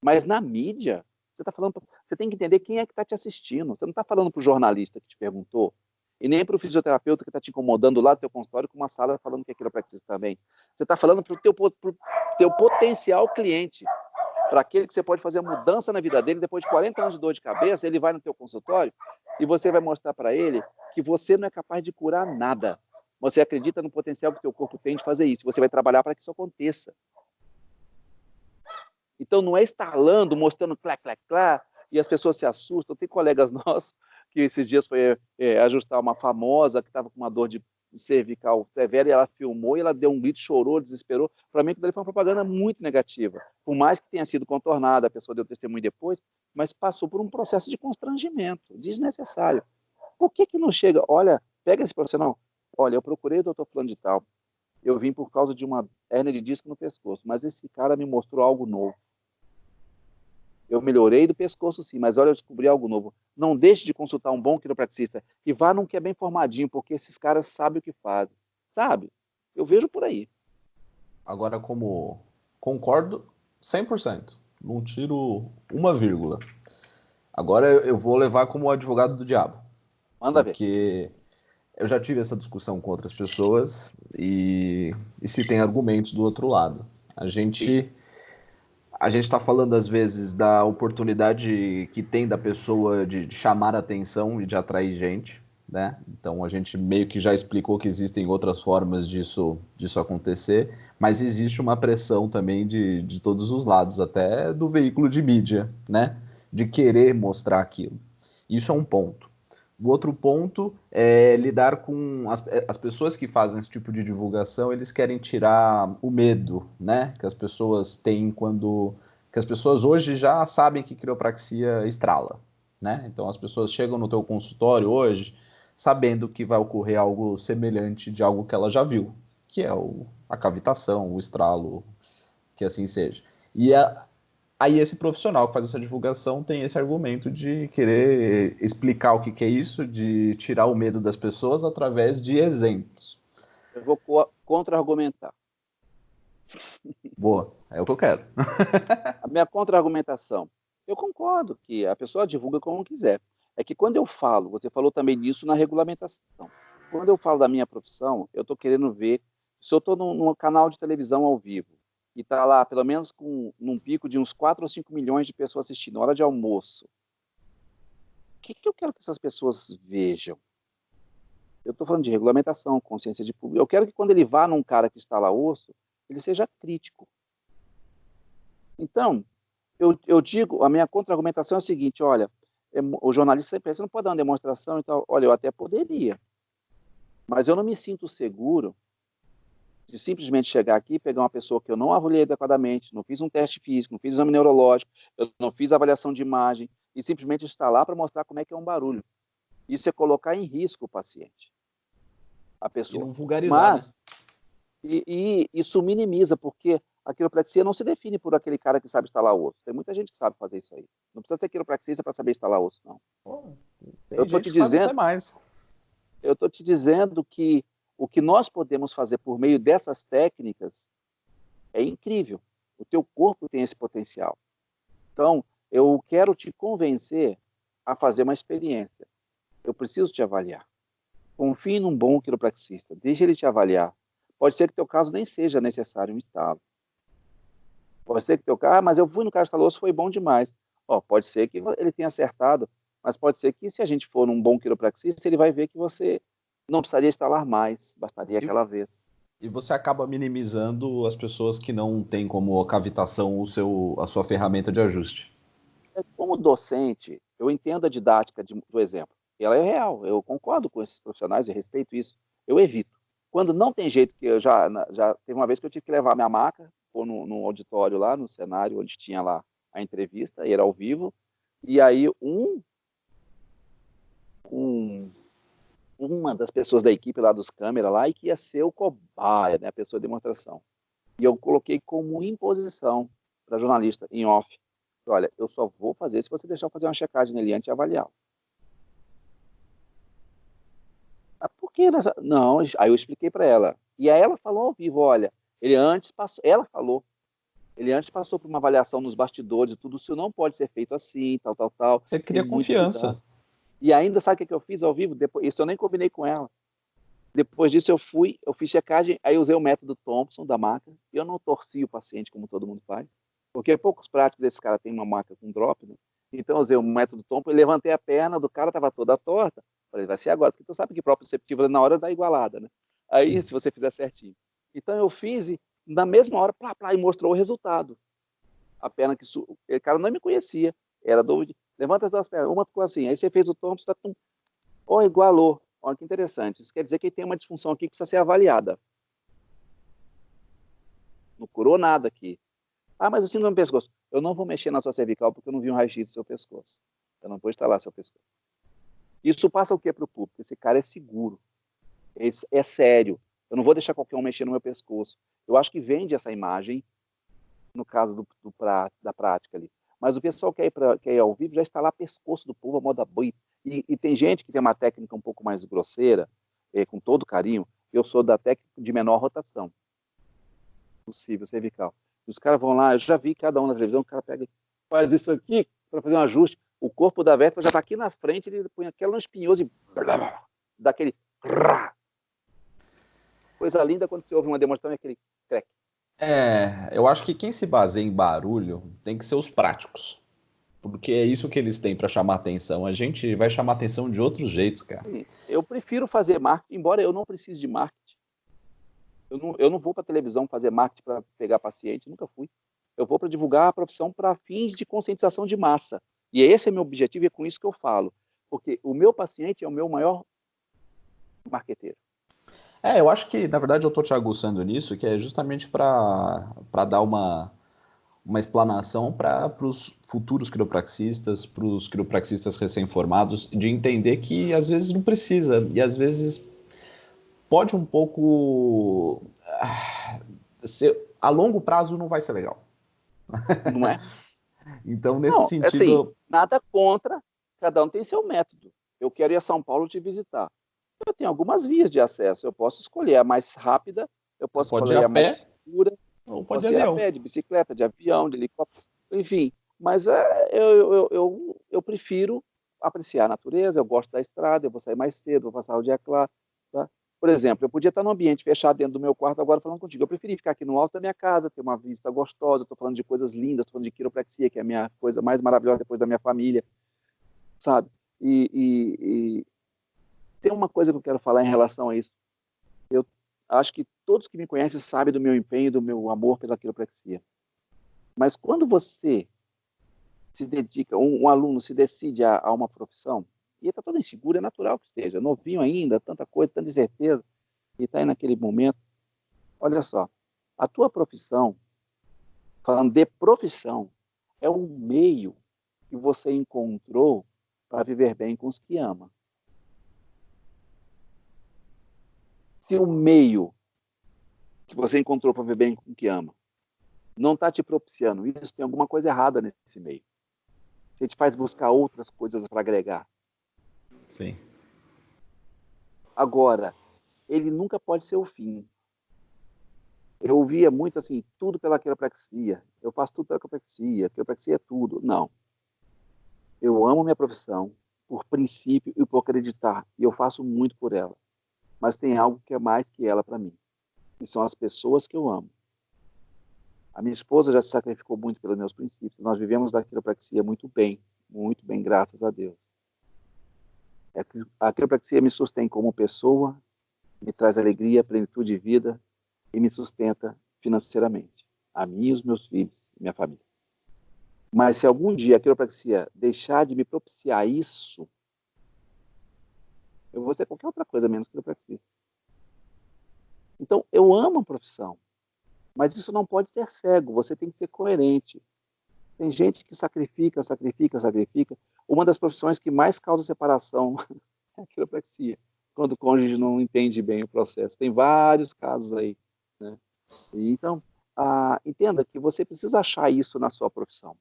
Mas na mídia, você tem que entender quem é que está te assistindo. Você não está falando para o jornalista que te perguntou, e nem para o fisioterapeuta que está te incomodando lá do teu consultório com uma sala falando que é quiropraxista também. Você está falando para o teu potencial cliente, para aquele que você pode fazer a mudança na vida dele, depois de 40 anos de dor de cabeça, ele vai no teu consultório e você vai mostrar para ele que você não é capaz de curar nada. Você acredita no potencial que o teu corpo tem de fazer isso. Você vai trabalhar para que isso aconteça. Então, não é estalando, mostrando clá, clá, clá, e as pessoas se assustam. Tem colegas nossos que esses dias foi ajustar uma famosa que estava com uma dor de cervical severa e ela filmou e ela deu um grito, chorou, desesperou. Para mim, aquilo ali foi uma propaganda muito negativa. Por mais que tenha sido contornada, a pessoa deu testemunho depois, mas passou por um processo de constrangimento desnecessário. Por que não chega? Olha, pega esse profissional. Olha, eu procurei o doutor fulano de tal. Eu vim por causa de uma hérnia de disco no pescoço, mas esse cara me mostrou algo novo. Eu melhorei do pescoço, sim, mas olha, eu descobri algo novo. Não deixe de consultar um bom quiropraxista e vá num que é bem formadinho, porque esses caras sabem o que fazem. Sabe? Eu vejo por aí. Agora, como concordo 100%, não tiro uma vírgula. Agora eu vou levar como advogado do diabo. Manda ver. Porque eu já tive essa discussão com outras pessoas e se tem argumentos do outro lado. A gente está falando, às vezes, da oportunidade que tem da pessoa de chamar atenção e de atrair gente, né? Então, a gente meio que já explicou que existem outras formas disso acontecer, mas existe uma pressão também de todos os lados, até do veículo de mídia, né? De querer mostrar aquilo. Isso é um ponto. O outro ponto é lidar com as pessoas que fazem esse tipo de divulgação, eles querem tirar o medo, né, que as pessoas têm que as pessoas hoje já sabem que quiropraxia estrala, né? Então as pessoas chegam no teu consultório hoje sabendo que vai ocorrer algo semelhante de algo que ela já viu, que é a cavitação, o estralo, que assim seja. Aí esse profissional que faz essa divulgação tem esse argumento de querer explicar o que que é isso, de tirar o medo das pessoas através de exemplos. Eu vou contra-argumentar. Boa, é o que eu quero. A minha contra-argumentação, eu concordo que a pessoa divulga como quiser. É que quando eu falo, você falou também nisso na regulamentação. Quando eu falo da minha profissão, eu estou querendo ver, se eu estou num canal de televisão ao vivo, e está lá, pelo menos num pico de uns 4 ou 5 milhões de pessoas assistindo, na hora de almoço, o que eu quero que essas pessoas vejam? Eu estou falando de regulamentação, consciência de público. Eu quero que quando ele vá num cara que está lá osso, ele seja crítico. Então, eu digo, a minha contra-argumentação é a seguinte, olha, o jornalista sempre pensa, você não pode dar uma demonstração e tal. Olha, eu até poderia, mas eu não me sinto seguro de simplesmente chegar aqui, pegar uma pessoa que eu não avaliei adequadamente, não fiz um teste físico, não fiz exame neurológico, eu não fiz avaliação de imagem, e simplesmente estar lá para mostrar como é que é um barulho. Isso é colocar em risco o paciente, a pessoa. E não vulgarizar, mas, né? E isso minimiza, porque a quiropraxia não se define por aquele cara que sabe instalar osso. Tem muita gente que sabe fazer isso aí. Não precisa ser quiropraxista para saber instalar osso, não. Pô, Eu estou te dizendo, até mais. eu estou te dizendo que o que nós podemos fazer por meio dessas técnicas é incrível. O teu corpo tem esse potencial. Então, eu quero te convencer a fazer uma experiência. Eu preciso te avaliar. Confie num bom quiropraxista. Deixa ele te avaliar. Pode ser que teu caso nem seja necessário um instalo. Pode ser que teu caso, mas eu fui no cara instalou, foi bom demais. Pode ser que ele tenha acertado, mas pode ser que se a gente for num bom quiropraxista, ele vai ver que você não precisaria instalar mais, bastaria aquela vez. E você acaba minimizando as pessoas que não têm como cavitação a sua ferramenta de ajuste. Como docente, eu entendo a didática do exemplo. Ela é real, eu concordo com esses profissionais e respeito isso. Eu evito. Quando não tem jeito, que eu já teve uma vez que eu tive que levar minha maca, ou no auditório lá, no cenário, onde tinha lá a entrevista, e era ao vivo, e aí uma das pessoas da equipe lá dos câmeras lá, e que ia ser o cobaia, né, a pessoa de demonstração. E eu coloquei como imposição para jornalista, em off. Olha, eu só vou fazer se você deixar eu fazer uma checagem nele antes de avaliar. Por que? Não, aí eu expliquei para ela. E aí ela falou ao vivo, olha, ela falou, ele antes passou por uma avaliação nos bastidores e tudo, isso não pode ser feito assim, tal. Você cria confiança. E ainda, sabe o que eu fiz ao vivo? Isso eu nem combinei com ela. Depois disso eu fiz checagem, aí usei o método Thompson da maca. Eu não torci o paciente como todo mundo faz, porque poucos práticos desse cara tem uma maca com drop, né? Então eu usei o método Thompson, levantei a perna do cara, estava toda torta. Falei, vai ser agora, porque tu sabe que proprioceptiva na hora dá igualada, né? Aí, se você fizer certinho. Então eu fiz e na mesma hora, e mostrou o resultado. A perna que o cara não me conhecia, era dúvida. Levanta as duas pernas, uma ficou assim, aí você fez o Thompson, igualou. Olha que interessante. Isso quer dizer que tem uma disfunção aqui que precisa ser avaliada. Não curou nada aqui. Mas o síndrome do pescoço. Eu não vou mexer na sua cervical porque eu não vi um raio-x do seu pescoço. Eu não vou instalar seu pescoço. Isso passa o que para o público? Esse cara é seguro. É sério. Eu não vou deixar qualquer um mexer no meu pescoço. Eu acho que vende essa imagem, no caso da prática ali. Mas o pessoal que quer ir ao vivo já está lá pescoço do povo, a moda boi. E tem gente que tem uma técnica um pouco mais grosseira, com todo carinho. Eu sou da técnica de menor rotação possível, cervical. Os caras vão lá, eu já vi cada um na televisão, o cara pega, faz isso aqui para fazer um ajuste. O corpo da vértebra já está aqui na frente, ele põe aquela espinhosa e dá aquele... Coisa linda quando você ouve uma demonstração é aquele crack. Eu acho que quem se baseia em barulho tem que ser os práticos. Porque é isso que eles têm para chamar atenção. A gente vai chamar atenção de outros jeitos, cara. Eu prefiro fazer marketing, embora eu não precise de marketing. Eu não vou para televisão fazer marketing para pegar paciente, nunca fui. Eu vou para divulgar a profissão para fins de conscientização de massa. E esse é meu objetivo e é com isso que eu falo. Porque o meu paciente é o meu maior marqueteiro. Eu acho que, na verdade, eu estou te aguçando nisso, que é justamente para dar uma explanação para os futuros quiropraxistas, para os quiropraxistas recém-formados, de entender que às vezes não precisa, e às vezes pode um pouco... a longo prazo não vai ser legal. Não é? Então, nesse Não, assim, sentido, nada contra, cada um tem seu método. Eu quero ir a São Paulo te visitar. Eu tenho algumas vias de acesso, eu posso escolher a mais rápida, eu você posso pode ir a escolher a mais pé segura, ou pode ir posso de ir a avião. pé, de bicicleta, de avião, de helicóptero, enfim. Mas eu prefiro apreciar a natureza, eu gosto da estrada, eu vou sair mais cedo, vou passar o dia claro. Tá? Por exemplo, eu podia estar num ambiente fechado dentro do meu quarto agora falando contigo. Eu preferi ficar aqui no alto da minha casa, ter uma vista gostosa, estou falando de coisas lindas, estou falando de quiropraxia, que é a minha coisa mais maravilhosa depois da minha família, sabe? E tem uma coisa que eu quero falar em relação a isso. Eu acho que todos que me conhecem sabem do meu empenho, do meu amor pela quiropraxia. Mas quando você se dedica, um aluno se decide a uma profissão, e está todo inseguro, é natural que esteja, novinho ainda, tanta coisa, tanta incerteza, e está aí naquele momento. Olha só, a tua profissão, falando de profissão, é um meio que você encontrou para viver bem com os que ama. Se o meio que você encontrou para viver bem com o que ama não está te propiciando isso, tem alguma coisa errada nesse meio. Você te faz buscar outras coisas para agregar. Sim. Agora, ele nunca pode ser o fim. Eu ouvia muito assim, tudo pela quiropraxia, eu faço tudo pela quiropraxia é tudo. Não. Eu amo minha profissão, por princípio e por acreditar, e eu faço muito por ela. Mas tem algo que é mais que ela para mim, e são as pessoas que eu amo. A minha esposa já se sacrificou muito pelos meus princípios. Nós vivemos da quiropraxia muito bem, graças a Deus. A quiropraxia me sustém como pessoa, me traz alegria, plenitude de vida e me sustenta financeiramente. A mim e os meus filhos, minha família. Mas se algum dia a quiropraxia deixar de me propiciar isso, eu vou ser qualquer outra coisa menos quiropraxia. Então, eu amo a profissão, mas isso não pode ser cego, você tem que ser coerente. Tem gente que sacrifica. Uma das profissões que mais causa separação é a quiropraxia, quando o cônjuge não entende bem o processo. Tem vários casos aí. Né? Então, entenda que você precisa achar isso na sua profissão.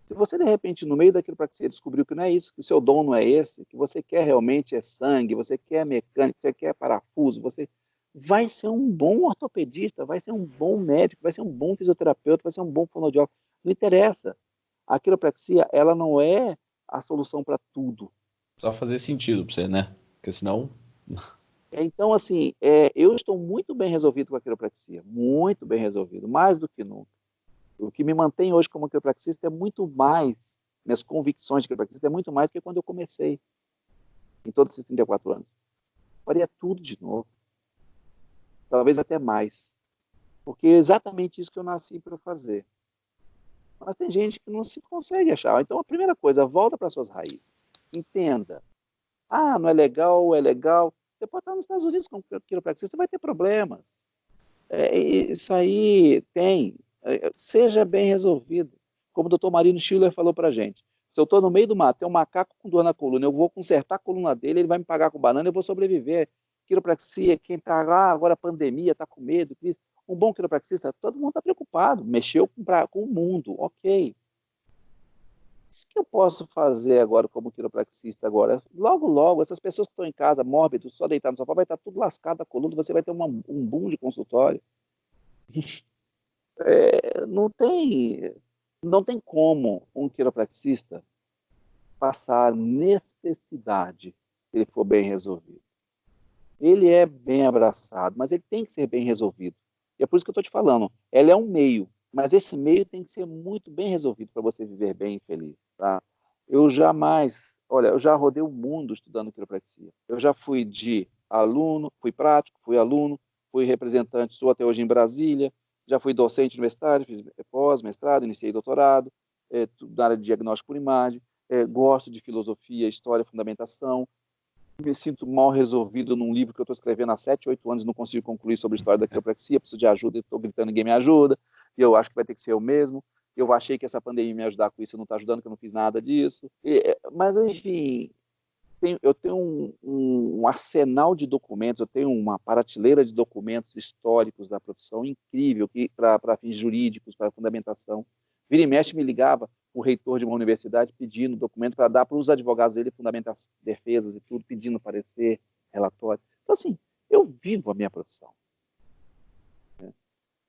Se você, de repente, no meio da quiropraxia descobriu que não é isso, que o seu dom não é esse, que você quer realmente é sangue, você quer mecânica, você quer parafuso, você vai ser um bom ortopedista, vai ser um bom médico, vai ser um bom fisioterapeuta, vai ser um bom fonoaudiólogo. Não interessa. A quiropraxia, ela não é a solução para tudo. Só fazer sentido para você, né? Porque senão. Então, assim, eu estou muito bem resolvido com a quiropraxia, muito bem resolvido, mais do que nunca. O que me mantém hoje como quiropraxista é muito mais, minhas convicções de quiropraxista é muito mais do que quando eu comecei, em todos esses 34 anos. Faria tudo de novo, talvez até mais, porque é exatamente isso que eu nasci para fazer. Mas tem gente que não se consegue achar. Então, a primeira coisa, volta para suas raízes. Entenda. Não é legal, é legal. Você pode estar nos Estados Unidos com quiropraxista, você vai ter problemas. Isso aí tem. Seja bem resolvido. Como o doutor Marino Schiller falou para a gente. Se eu estou no meio do mato, tem um macaco com dor na coluna, eu vou consertar a coluna dele, ele vai me pagar com banana, eu vou sobreviver. Quiropraxia, quem está lá, agora pandemia, está com medo, crise. Um bom quiropraxista, todo mundo está preocupado, mexeu com o mundo, ok. O que eu posso fazer agora como quiropraxista agora? Logo, logo, essas pessoas que estão em casa, mórbidos, só deitado no sofá, vai estar tudo lascado a coluna, você vai ter um boom de consultório. Não tem como um quiropraxista passar necessidade se ele for bem resolvido. Ele é bem abraçado, mas ele tem que ser bem resolvido. E é por isso que eu estou te falando. Ela é um meio, mas esse meio tem que ser muito bem resolvido para você viver bem e feliz. Tá? Eu já rodei o mundo estudando quiropraxia. Eu já fui de aluno, fui prático, fui aluno, fui representante, estou até hoje em Brasília, já fui docente universitário, fiz pós-mestrado, iniciei doutorado, na área de diagnóstico por imagem, gosto de filosofia, história, fundamentação, me sinto mal resolvido num livro que eu estou escrevendo há 7, 8 anos e não consigo concluir sobre a história da quiropraxia, preciso de ajuda, estou gritando, ninguém me ajuda, e eu acho que vai ter que ser eu mesmo, eu achei que essa pandemia me ajudar com isso, não está ajudando, que eu não fiz nada disso, mas enfim, eu tenho um arsenal de documentos, eu tenho uma prateleira de documentos históricos da profissão incrível, para fins jurídicos, para fundamentação, Vira e mexe me ligava o reitor de uma universidade pedindo documento para dar para os advogados dele, fundamentar defesas e tudo, pedindo parecer, relatório. Então, assim, eu vivo a minha profissão.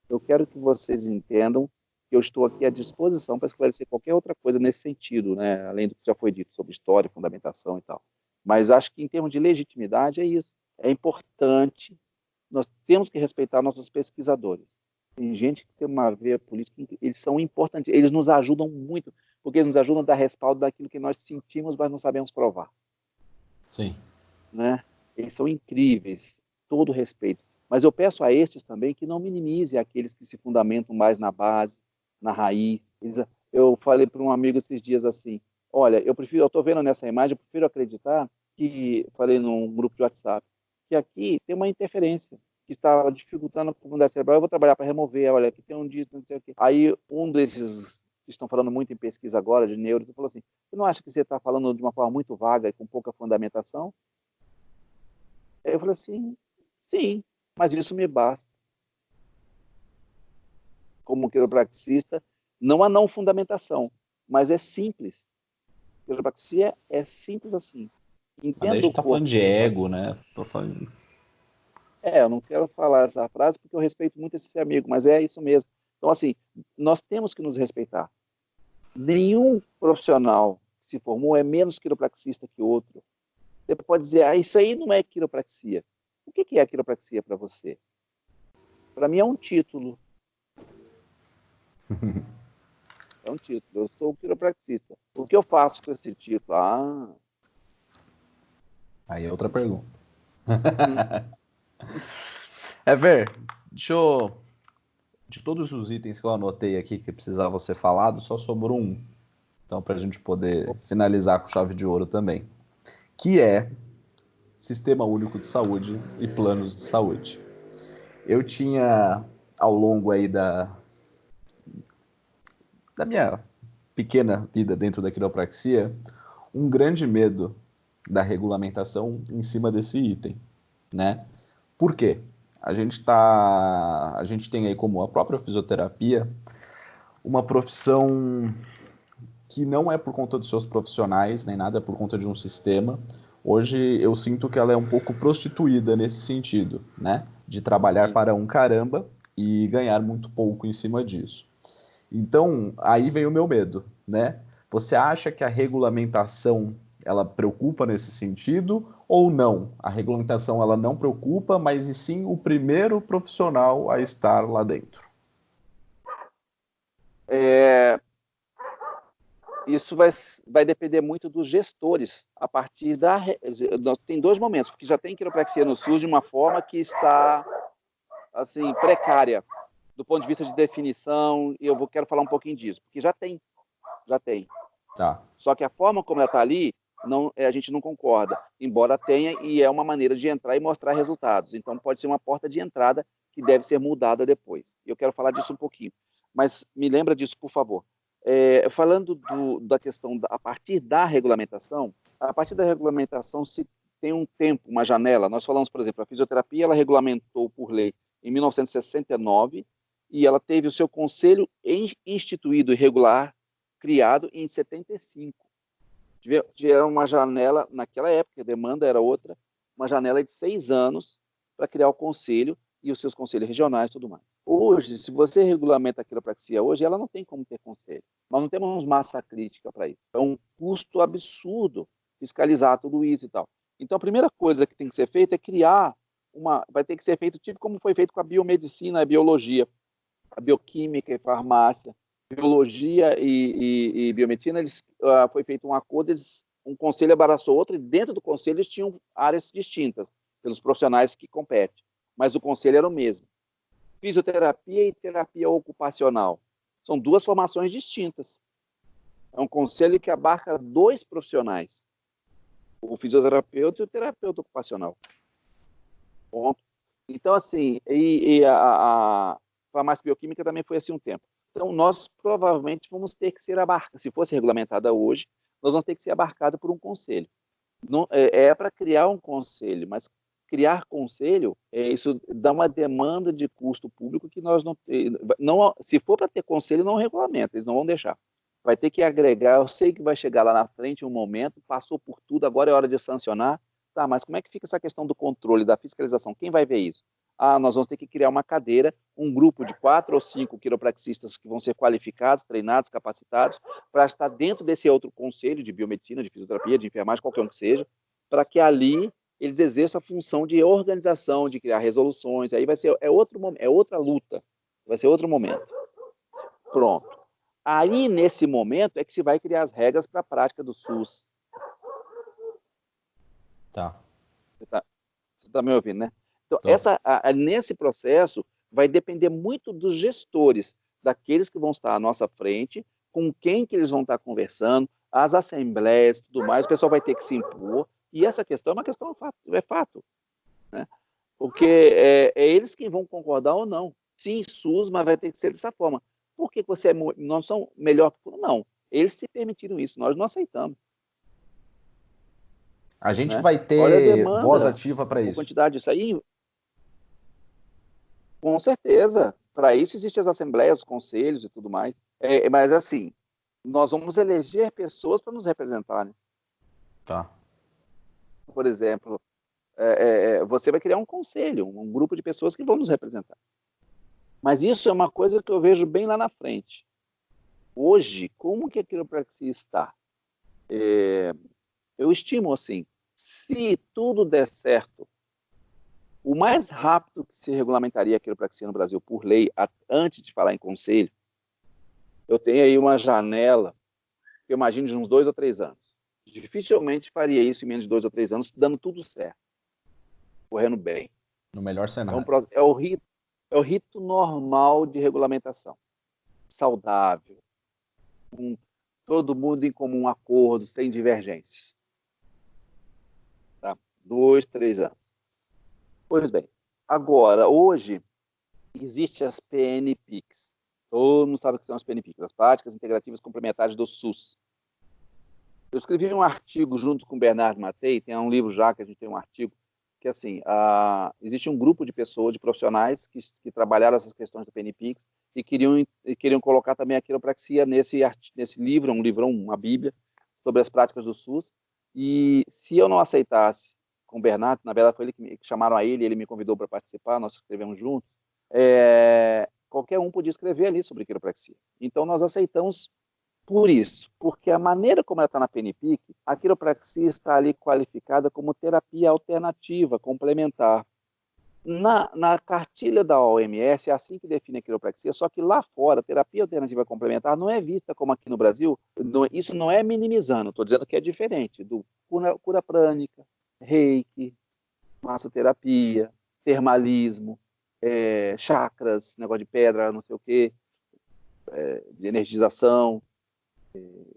Eu quero que vocês entendam que eu estou aqui à disposição para esclarecer qualquer outra coisa nesse sentido, né? Além do que já foi dito sobre história, fundamentação e tal. Mas acho que, em termos de legitimidade, é isso. É importante, nós temos que respeitar nossos pesquisadores. Tem gente que tem uma veia política, eles são importantes, eles nos ajudam muito, porque eles nos ajudam a dar respaldo daquilo que nós sentimos, mas não sabemos provar. Sim. Né? Eles são incríveis, todo respeito. Mas eu peço a estes também que não minimizem aqueles que se fundamentam mais na base, na raiz. Eu falei para um amigo esses dias assim, olha, eu estou vendo nessa imagem, eu prefiro acreditar que, falei num grupo de WhatsApp, que aqui tem uma interferência que está dificultando a comunidade cerebral, eu vou trabalhar para remover, olha, aqui tem um dito, não sei o quê. Aí um desses que estão falando muito em pesquisa agora, de neuro, falou assim, você não acha que você está falando de uma forma muito vaga e com pouca fundamentação? Aí eu falei assim, sim, mas isso me basta. Como quiropraxista, não há não fundamentação, mas é simples. Quiropraxia é simples assim. Mas daí a Entenda gente o tá falando corpo de do ego, paciente. né? Tô falando... Eu não quero falar essa frase porque eu respeito muito esse amigo, mas é isso mesmo. Então, assim, nós temos que nos respeitar. Nenhum profissional que se formou é menos quiropraxista que outro. Você pode dizer, isso aí não é quiropraxia. O que é quiropraxia para você? Para mim é um título. É um título. Eu sou quiropraxista. O que eu faço com esse título? Aí é outra pergunta. Ver, deixa eu... De todos os itens que eu anotei aqui que precisava ser falado, só sobrou um. Então, para a gente poder finalizar com chave de ouro também. Que é Sistema Único de Saúde e Planos de Saúde. Eu tinha, ao longo aí da minha pequena vida dentro da quiropraxia, um grande medo da regulamentação em cima desse item, né? Por quê? A gente tem aí como a própria fisioterapia uma profissão que não é por conta dos seus profissionais, nem nada, é por conta de um sistema. Hoje eu sinto que ela é um pouco prostituída nesse sentido, né? De trabalhar para um caramba e ganhar muito pouco em cima disso. Então, aí vem o meu medo, né? Você acha que a regulamentação ela preocupa nesse sentido ou não? A regulamentação ela não preocupa, mas e sim o primeiro profissional a estar lá dentro. Isso vai depender muito dos gestores. A partir tem dois momentos, porque já tem quiropraxia no SUS de uma forma que está assim precária do ponto de vista de definição, e quero falar um pouquinho disso, porque já tem. Tá. Só que a forma como ela está ali, a gente não concorda, embora tenha, e é uma maneira de entrar e mostrar resultados. Então, pode ser uma porta de entrada que deve ser mudada depois. Eu quero falar disso um pouquinho. Mas me lembra disso, por favor. Falando da questão, a partir da regulamentação, se tem um tempo, uma janela. Nós falamos, por exemplo, a fisioterapia, ela regulamentou por lei em 1969, e ela teve o seu conselho instituído e regular criado em 75. Tiveram uma janela, naquela época, a demanda era outra, uma janela de 6 anos para criar o conselho e os seus conselhos regionais e tudo mais. Hoje, se você regulamenta a quiropraxia hoje, ela não tem como ter conselho. Nós não temos massa crítica para isso. É um custo absurdo fiscalizar tudo isso e tal. Então, a primeira coisa que tem que ser feita é criar vai ter que ser feito tipo como foi feito com a biomedicina, a biologia, a bioquímica e farmácia. Biologia e biomedicina, foi feito um acordo, um conselho abraçou outro, e dentro do conselho eles tinham áreas distintas, pelos profissionais que competem, mas o conselho era o mesmo. Fisioterapia e terapia ocupacional são duas formações distintas. É um conselho que abarca 2 profissionais, o fisioterapeuta e o terapeuta ocupacional. Ponto. Então, assim, a farmácia bioquímica também foi assim um tempo. Então, nós provavelmente vamos ter que ser abarcados. Se fosse regulamentada hoje, nós vamos ter que ser abarcados por um conselho. Não, para criar um conselho, mas criar conselho, isso dá uma demanda de custo público que nós não, se for para ter conselho, não regulamenta, eles não vão deixar. Vai ter que agregar, eu sei que vai chegar lá na frente um momento, passou por tudo, agora é hora de sancionar. Tá, mas como é que fica essa questão do controle, da fiscalização? Quem vai ver isso? Nós vamos ter que criar uma cadeira, um grupo de 4 ou 5 quiropraxistas que vão ser qualificados, treinados, capacitados, para estar dentro desse outro conselho de biomedicina, de fisioterapia, de enfermagem, qualquer um que seja, para que ali eles exerçam a função de organização, de criar resoluções. Aí vai ser outra luta, vai ser outro momento. Pronto. Aí, nesse momento, é que se vai criar as regras para a prática do SUS. Tá. Você tá me ouvindo, né? Então, nesse processo, vai depender muito dos gestores, daqueles que vão estar à nossa frente, com quem que eles vão estar conversando, as assembleias, tudo mais, o pessoal vai ter que se impor, e essa questão é uma questão fato, né? Porque é eles quem vão concordar ou não. Sim, SUS, mas vai ter que ser dessa forma. Por que você não são melhor que tudo? Não. Eles se permitiram isso, nós não aceitamos. A gente né? vai ter voz ativa para isso. A quantidade disso aí, com certeza. Para isso existem as assembleias, os conselhos e tudo mais. Mas assim, nós vamos eleger pessoas para nos representarem. Tá. Por exemplo, você vai criar um conselho, um grupo de pessoas que vão nos representar. Mas isso é uma coisa que eu vejo bem lá na frente. Hoje, como que a quiropraxia está? Eu estimo assim, se tudo der certo, o mais rápido que se regulamentaria a quiropraxia no Brasil por lei, antes de falar em conselho, eu tenho aí uma janela, que eu imagino de uns 2 ou 3 anos. Dificilmente faria isso em menos de 2 ou 3 anos, dando tudo certo, correndo bem. No melhor cenário. É o rito normal de regulamentação. Saudável, com todo mundo em comum acordo, sem divergências. Tá? 2, 3 anos. Pois bem, agora, hoje, existem as PNPICs. Todo mundo sabe o que são as PNPICs, as Práticas Integrativas Complementares do SUS. Eu escrevi um artigo junto com o Bernardo Matei, tem um livro já que a gente tem um artigo, que assim, existe um grupo de pessoas, de profissionais, que trabalharam essas questões do PNPICs e queriam colocar também a quiropraxia nesse livro, um livrão, uma bíblia, sobre as práticas do SUS. E se eu não aceitasse com o Bernardo, na verdade foi ele que chamaram a ele me convidou para participar, nós escrevemos juntos, qualquer um podia escrever ali sobre quiropraxia. Então nós aceitamos por isso, porque a maneira como ela está na PNPIC, a quiropraxia está ali qualificada como terapia alternativa, complementar. Na cartilha da OMS é assim que define a quiropraxia, só que lá fora, terapia alternativa complementar não é vista como aqui no Brasil, isso não é minimizando, estou dizendo que é diferente do cura prânica, reiki, massoterapia, termalismo, chakras, negócio de pedra, não sei o quê, de energização,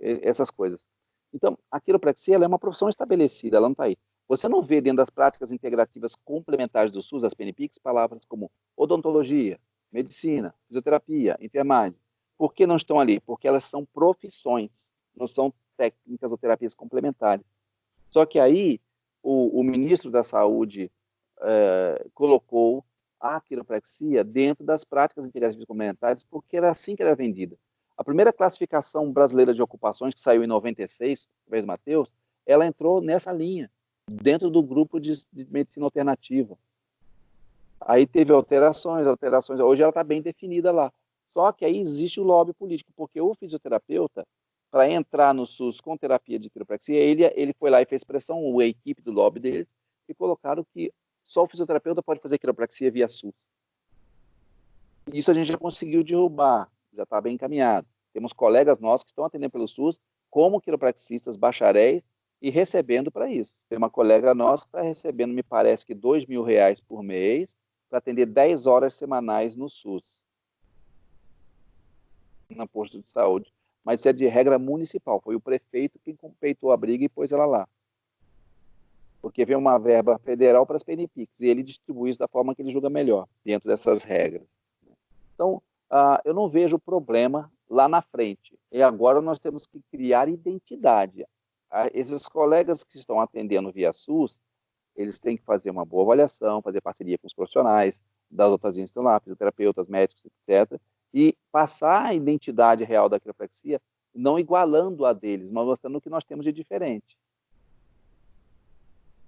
essas coisas. Então, a quiropraxia ela é uma profissão estabelecida, ela não está aí. Você não vê dentro das práticas integrativas complementares do SUS, as PNPICs, palavras como odontologia, medicina, fisioterapia, enfermagem. Por que não estão ali? Porque elas são profissões, não são técnicas ou terapias complementares. Só que aí, o ministro da Saúde colocou a quiropraxia dentro das práticas integrativas complementares, porque era assim que era vendida. A primeira classificação brasileira de ocupações, que saiu em 96, talvez Matheus, ela entrou nessa linha, dentro do grupo de medicina alternativa. Aí teve alterações, hoje ela está bem definida lá. Só que aí existe o lobby político, porque o fisioterapeuta, para entrar no SUS com terapia de quiropraxia, ele foi lá e fez pressão, a equipe do lobby deles, e colocaram que só o fisioterapeuta pode fazer quiropraxia via SUS. Isso a gente já conseguiu derrubar, já está bem encaminhado. Temos colegas nossos que estão atendendo pelo SUS como quiropraxistas bacharéis e recebendo para isso. Tem uma colega nossa que está recebendo, me parece que R$2.000 por mês para atender 10 horas semanais no SUS, na posto de saúde. Mas isso é de regra municipal. Foi o prefeito quem peitou a briga e pôs ela lá. Porque vem uma verba federal para as PNPICs e ele distribui isso da forma que ele julga melhor, dentro dessas regras. Então, eu não vejo problema lá na frente. E agora nós temos que criar identidade. Esses colegas que estão atendendo via SUS, eles têm que fazer uma boa avaliação, fazer parceria com os profissionais das outras linhas que estão lá, fisioterapeutas, médicos, etc., e passar a identidade real da quiropraxia, não igualando a deles, mas mostrando o que nós temos de diferente.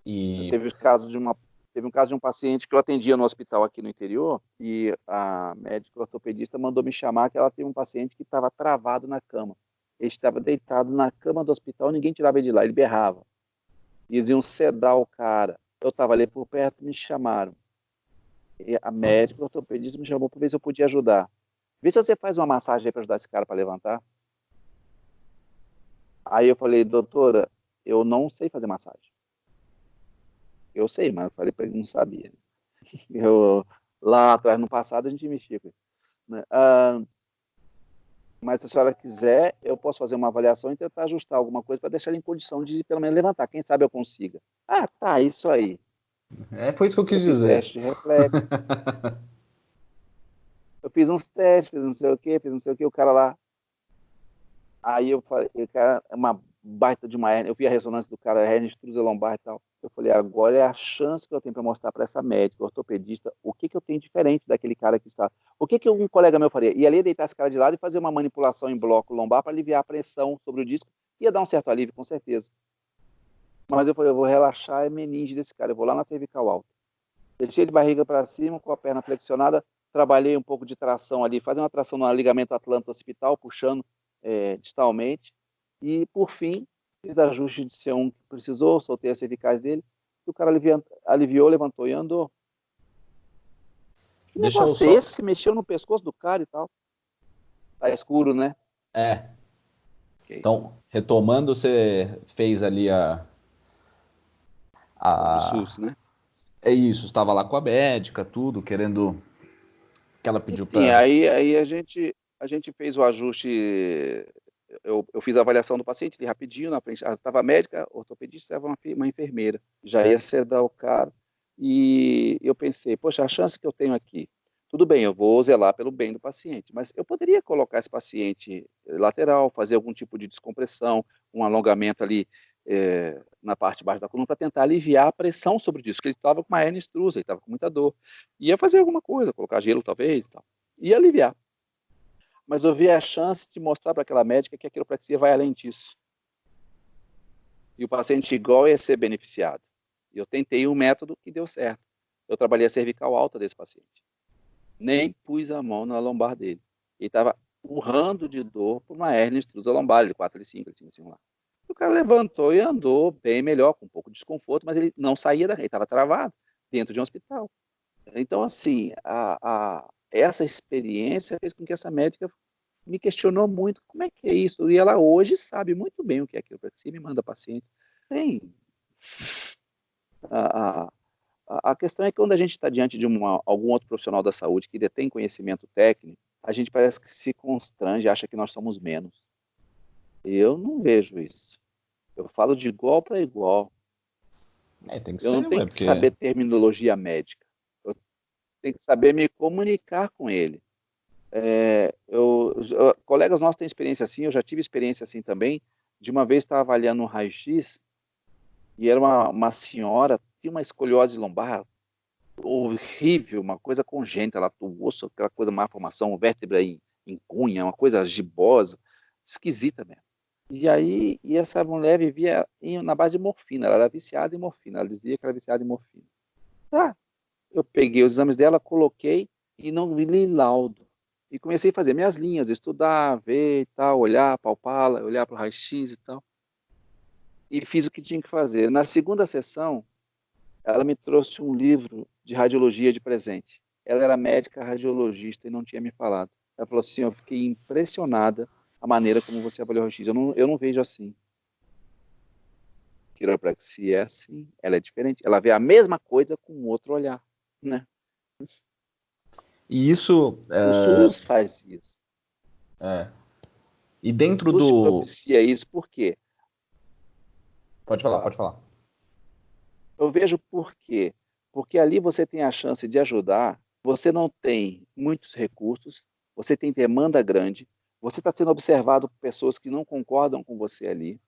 Teve um caso de um paciente que eu atendia no hospital aqui no interior, e a médica ortopedista mandou me chamar, que ela teve um paciente que estava travado na cama. Ele estava deitado na cama do hospital, ninguém tirava ele de lá, ele berrava. E eles iam sedar o cara. Eu estava ali por perto, me chamaram. E a médica ortopedista me chamou para ver se eu podia ajudar. Vê se você faz uma massagem aí para ajudar esse cara para levantar. Aí eu falei, doutora, eu não sei fazer massagem. Eu sei, mas eu falei para ele, não sabia. Lá atrás, no passado, a gente mexia com isso. Né? Mas se a senhora quiser, eu posso fazer uma avaliação e tentar ajustar alguma coisa para deixar ele em condição de, pelo menos, levantar. Quem sabe eu consiga. Ah, tá, isso aí. Foi isso que eu quis dizer. Teste de reflexo. Eu fiz uns testes, fiz não sei o que, o cara lá. Aí eu falei, o cara é uma baita de uma hérnia. Eu vi a ressonância do cara, hérnia extrusa lombar e tal. Eu falei, agora é a chance que eu tenho para mostrar para essa médica, ortopedista, o que eu tenho diferente daquele cara que está. O que um colega meu faria? Ia ali deitar esse cara de lado e fazer uma manipulação em bloco lombar para aliviar a pressão sobre o disco. Ia dar um certo alívio, com certeza. Mas eu falei, eu vou relaxar a meninge desse cara, eu vou lá na cervical alta. Deixei de barriga para cima, com a perna flexionada, trabalhei um pouco de tração ali, fazendo uma tração no ligamento atlanto-occipital, puxando distalmente. E, por fim, fiz ajuste de C1 que precisou, soltei as cervicais dele, e o cara aliviou, levantou e andou. Que negócio é esse? Se mexeu no pescoço do cara e tal. Tá escuro, né? Okay. Então, retomando, você fez ali o SUS, né? É isso, estava lá com a médica, tudo, querendo que ela pediu para... Sim, aí a gente fez o ajuste, eu fiz a avaliação do paciente ali rapidinho, na frente, estava a médica, ortopedista, estava uma enfermeira, já ia sedar o cara, e eu pensei, poxa, a chance que eu tenho aqui, tudo bem, eu vou zelar pelo bem do paciente, mas eu poderia colocar esse paciente lateral, fazer algum tipo de descompressão, um alongamento ali na parte de baixo da coluna para tentar aliviar a pressão sobre o disco, porque ele estava com uma hérnia extrusa, ele estava com muita dor. Ia fazer alguma coisa, colocar gelo talvez, tal. Ia aliviar. Mas eu vi a chance de mostrar para aquela médica que a quiropraxia vai além disso. E o paciente igual ia ser beneficiado. E eu tentei um método que deu certo. Eu trabalhei a cervical alta desse paciente. Nem pus a mão na lombar dele. Ele estava urrando de dor por uma hérnia extrusa lombar, ele 4, L5 lá. O cara levantou e andou bem melhor, com um pouco de desconforto, mas ele não saía daí, estava travado dentro de um hospital. Então, assim, essa experiência fez com que essa médica me questionou muito, como é que é isso? E ela hoje sabe muito bem o que é aquilo, porque se me manda paciente. Tem. A questão é que quando a gente está diante de algum outro profissional da saúde que detém conhecimento técnico, a gente parece que se constrange, acha que nós somos menos. Eu não vejo isso. Eu falo de igual para igual. Eu não tenho que saber terminologia médica. Eu tenho que saber me comunicar com ele. Colegas nossos têm experiência assim, eu já tive experiência assim também. De uma vez estava avaliando um raio-x e era uma senhora, tinha uma escoliose lombar horrível, uma coisa congênita, ela o osso, aquela coisa, má formação, vértebra em cunha, uma coisa gibosa, esquisita mesmo. E essa mulher vivia na base de morfina, ela era viciada em morfina, ela dizia que era viciada em morfina. Eu peguei os exames dela, coloquei e não li laudo. E comecei a fazer minhas linhas, estudar, ver e tal, olhar, palpá-la, olhar para o raio-x e tal. E fiz o que tinha que fazer. Na segunda sessão, ela me trouxe um livro de radiologia de presente. Ela era médica radiologista e não tinha me falado. Ela falou assim, eu fiquei impressionada a maneira como você avaliou o raio-x. Eu não vejo assim. Quiropraxia é assim, ela é diferente. Ela vê a mesma coisa com outro olhar, né? E isso... O SUS faz isso. E dentro o SUS propicia isso por quê? Pode falar. Eu vejo por quê. Porque ali você tem a chance de ajudar, você não tem muitos recursos, você tem demanda grande, você está sendo observado por pessoas que não concordam com você ali.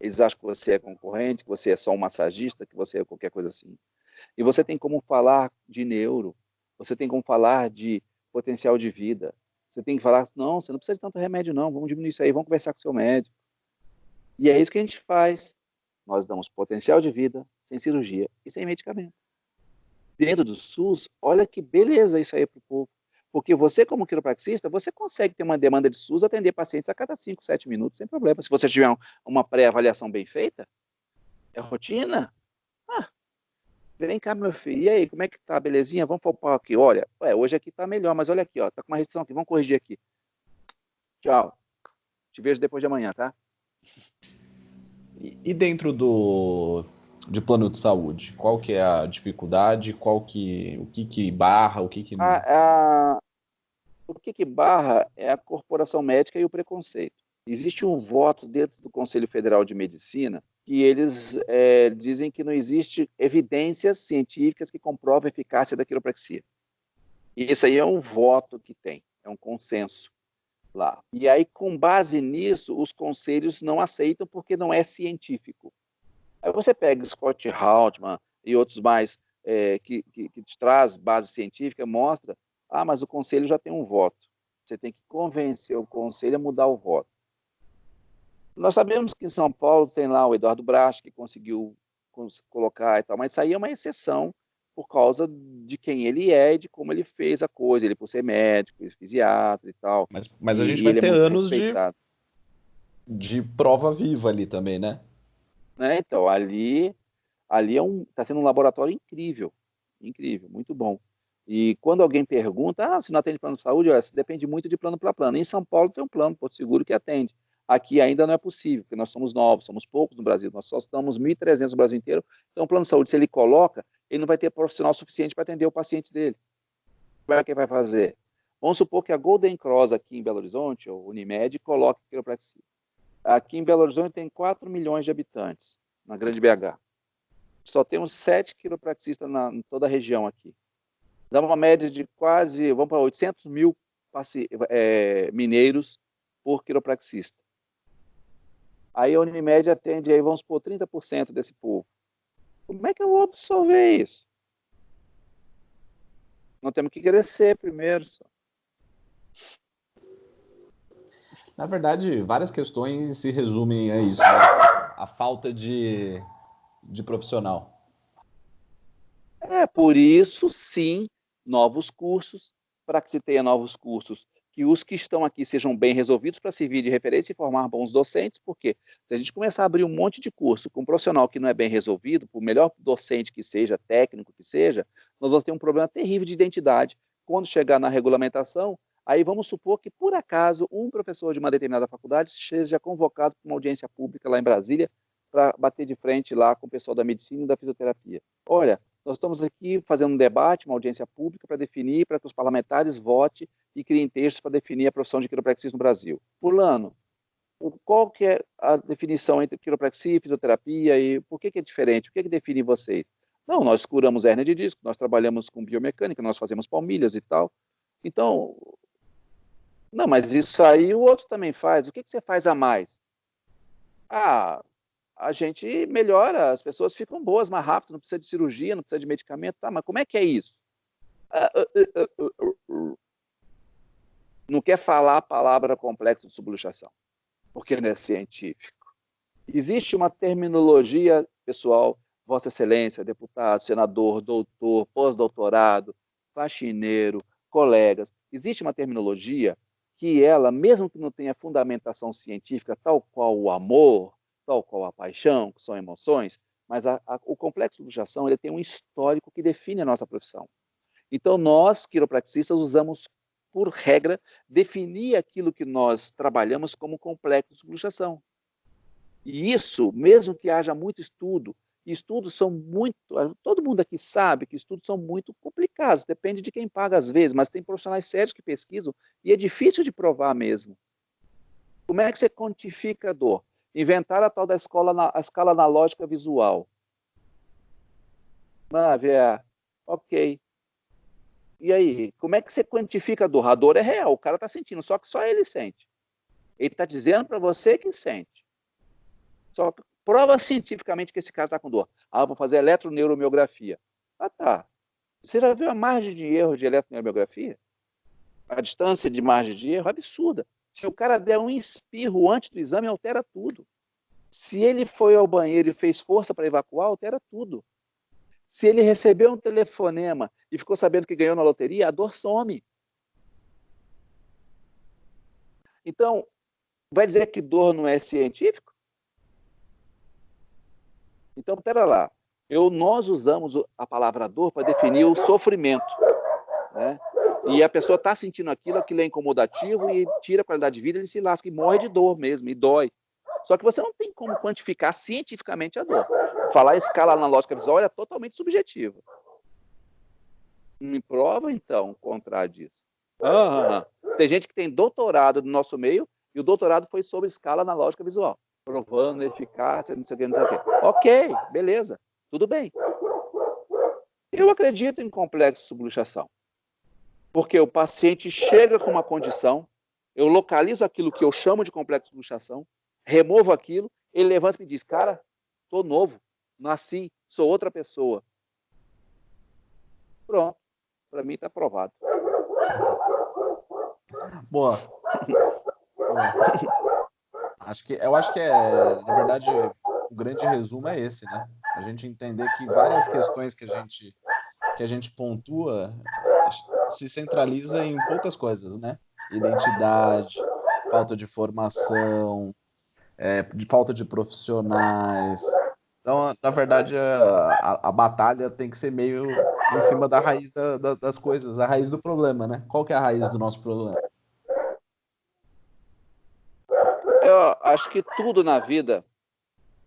Eles acham que você é concorrente, que você é só um massagista, que você é qualquer coisa assim. E você tem como falar de neuro, você tem como falar de potencial de vida. Você tem que falar, não, você não precisa de tanto remédio não, vamos diminuir isso aí, vamos conversar com o seu médico. E é isso que a gente faz. Nós damos potencial de vida, sem cirurgia e sem medicamento. Dentro do SUS, olha que beleza isso aí para o povo. Porque você, como quiropraxista, você consegue ter uma demanda de SUS, atender pacientes a cada 5, 7 minutos, sem problema. Se você tiver uma pré-avaliação bem feita, é rotina. Ah, vem cá, meu filho, e aí, como é que tá? Belezinha? Vamos palpar aqui. Olha, hoje aqui tá melhor, mas olha aqui, ó, tá com uma restrição aqui, vamos corrigir aqui. Tchau. Te vejo depois de amanhã, tá? E dentro de plano de saúde, qual que é a dificuldade, o que barra, o que não? O que barra é a corporação médica e o preconceito. Existe um voto dentro do Conselho Federal de Medicina que eles dizem que não existe evidências científicas que comprovam a eficácia da quiropraxia. E isso aí é um voto que tem, é um consenso lá. E aí, com base nisso, os conselhos não aceitam porque não é científico. Aí você pega Scott Haltman e outros mais que te traz base científica, mostra, mas o conselho já tem um voto. Você tem que convencer o conselho a mudar o voto. Nós sabemos que em São Paulo tem lá o Eduardo Brasch, que conseguiu colocar e tal, mas isso aí é uma exceção por causa de quem ele é e de como ele fez a coisa, ele por ser médico, fisiatra e tal. Mas a gente vai ele ter é muito anos respeitado. de prova viva ali também, né? Então, ali está sendo um laboratório incrível, incrível, muito bom. E quando alguém pergunta, se não atende plano de saúde, depende muito de plano para plano. Em São Paulo tem um plano, Porto Seguro, que atende. Aqui ainda não é possível, porque nós somos novos, somos poucos no Brasil, nós só estamos 1.300 no Brasil inteiro. Então, o plano de saúde, se ele coloca, ele não vai ter profissional suficiente para atender o paciente dele. Como é que ele vai fazer? Vamos supor que a Golden Cross aqui em Belo Horizonte, ou Unimed, coloque quiropraxia. Aqui em Belo Horizonte tem 4 milhões de habitantes, na grande BH. Só temos 7 quiropraxistas em toda a região aqui. Dá uma média de quase, vamos para 800 mil mineiros por quiropraxista. Aí a Unimed atende, aí, vamos supor, 30% desse povo. Como é que eu vou absorver isso? Nós temos que crescer primeiro. Só. Na verdade, várias questões se resumem a isso, né? A falta de profissional. Por isso, sim, novos cursos, para que se tenha novos cursos, que os que estão aqui sejam bem resolvidos para servir de referência e formar bons docentes, porque se a gente começar a abrir um monte de curso com um profissional que não é bem resolvido, por melhor docente que seja, técnico que seja, nós vamos ter um problema terrível de identidade. Quando chegar na regulamentação, aí vamos supor que, por acaso, um professor de uma determinada faculdade seja convocado para uma audiência pública lá em Brasília para bater de frente lá com o pessoal da medicina e da fisioterapia. Olha, nós estamos aqui fazendo um debate, uma audiência pública para definir, para que os parlamentares votem e criem textos para definir a profissão de quiropraxia no Brasil. Fulano, qual que é a definição entre quiropraxia e fisioterapia e por que é diferente? O que define vocês? Não, nós curamos hérnia de disco, nós trabalhamos com biomecânica, nós fazemos palmilhas e tal. Então, não, mas isso aí o outro também faz. O que você faz a mais? A gente melhora, as pessoas ficam boas mais rápido, não precisa de cirurgia, não precisa de medicamento, tá? Mas como é que é isso? Não quer falar a palavra complexo de subluxação, porque não é científico. Existe uma terminologia, pessoal, Vossa Excelência, deputado, senador, doutor, pós-doutorado, faxineiro, colegas, existe uma terminologia que ela, mesmo que não tenha fundamentação científica, tal qual o amor, tal qual a paixão, que são emoções, mas o complexo de subluxação ele tem um histórico que define a nossa profissão. Então, nós, quiropraxistas, usamos, por regra, definir aquilo que nós trabalhamos como complexo de subluxação. E isso, mesmo que haja muito estudo, estudos são muito... Todo mundo aqui sabe que estudos são muito complicados, depende de quem paga às vezes, mas tem profissionais sérios que pesquisam e é difícil de provar mesmo. Como é que você quantifica a dor? Inventaram a tal da a escala analógica visual. Ok. E aí, como é que você quantifica a dor? A dor é real, o cara está sentindo, só que só ele sente. Ele está dizendo para você que sente. Só prova cientificamente que esse cara está com dor. Vou fazer eletroneuromiografia. Tá. Você já viu a margem de erro de eletroneuromiografia? A distância de margem de erro é absurda. Se o cara der um espirro antes do exame, altera tudo. Se ele foi ao banheiro e fez força para evacuar, altera tudo. Se ele recebeu um telefonema e ficou sabendo que ganhou na loteria, a dor some. Então, vai dizer que dor não é científico? Então, pera lá. Nós usamos a palavra dor para definir o sofrimento, né? E a pessoa está sentindo aquilo é incomodativo e tira a qualidade de vida, ele se lasca e morre de dor mesmo, e dói. Só que você não tem como quantificar cientificamente a dor. Falar a escala analógica visual é totalmente subjetiva. Me prova, então, o contrário disso. Tem gente que tem doutorado no nosso meio e o doutorado foi sobre escala analógica visual, provando eficácia, não sei o que, não sei o que. Ok, beleza, tudo bem. Eu acredito em complexo de subluxação, porque o paciente chega com uma condição, eu localizo aquilo que eu chamo de complexo de subluxação, removo aquilo, ele levanta e me diz, cara, tô novo, nasci, sou outra pessoa. Pronto, para mim está aprovado. Boa. Eu acho que na verdade, o grande resumo é esse, né? A gente entender que várias questões que a gente pontua se centraliza em poucas coisas, né? Identidade, falta de formação, falta de profissionais. Então, na verdade, a batalha tem que ser meio em cima da raiz das coisas, a raiz do problema, né? Qual que é a raiz do nosso problema? Eu acho que tudo na vida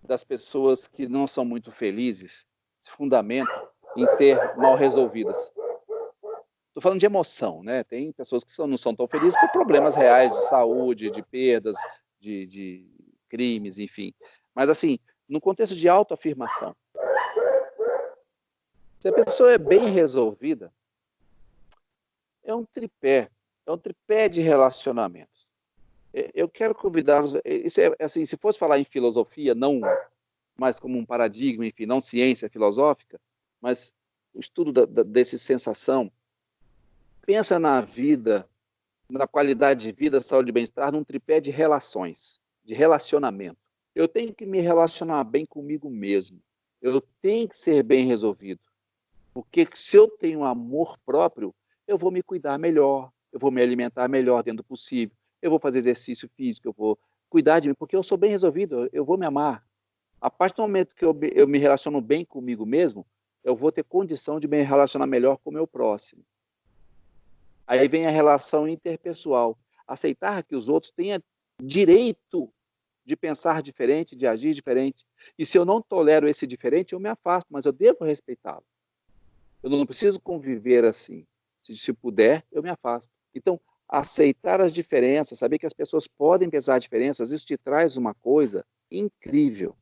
das pessoas que não são muito felizes se fundamenta em ser mal resolvidas. Estou falando de emoção, né? Tem pessoas que não são tão felizes por problemas reais de saúde, de perdas, de crimes, enfim. Mas, assim, no contexto de autoafirmação, se a pessoa é bem resolvida, é um tripé de relacionamentos. Eu quero convidá-los, assim, se fosse falar em filosofia, não mais como um paradigma, enfim, não ciência filosófica, mas o estudo desse sensação, pensa na vida, na qualidade de vida, saúde e bem-estar, num tripé de relações, de relacionamento. Eu tenho que me relacionar bem comigo mesmo. Eu tenho que ser bem resolvido. Porque se eu tenho amor próprio, eu vou me cuidar melhor, eu vou me alimentar melhor dentro do possível, eu vou fazer exercício físico, eu vou cuidar de mim, porque eu sou bem resolvido, eu vou me amar. A partir do momento que eu me relaciono bem comigo mesmo, eu vou ter condição de me relacionar melhor com o meu próximo. Aí vem a relação interpessoal. Aceitar que os outros tenham direito de pensar diferente, de agir diferente. E se eu não tolero esse diferente, eu me afasto, mas eu devo respeitá-lo. Eu não preciso conviver assim. Se puder, eu me afasto. Então, aceitar as diferenças, saber que as pessoas podem pensar diferenças, isso te traz uma coisa incrível,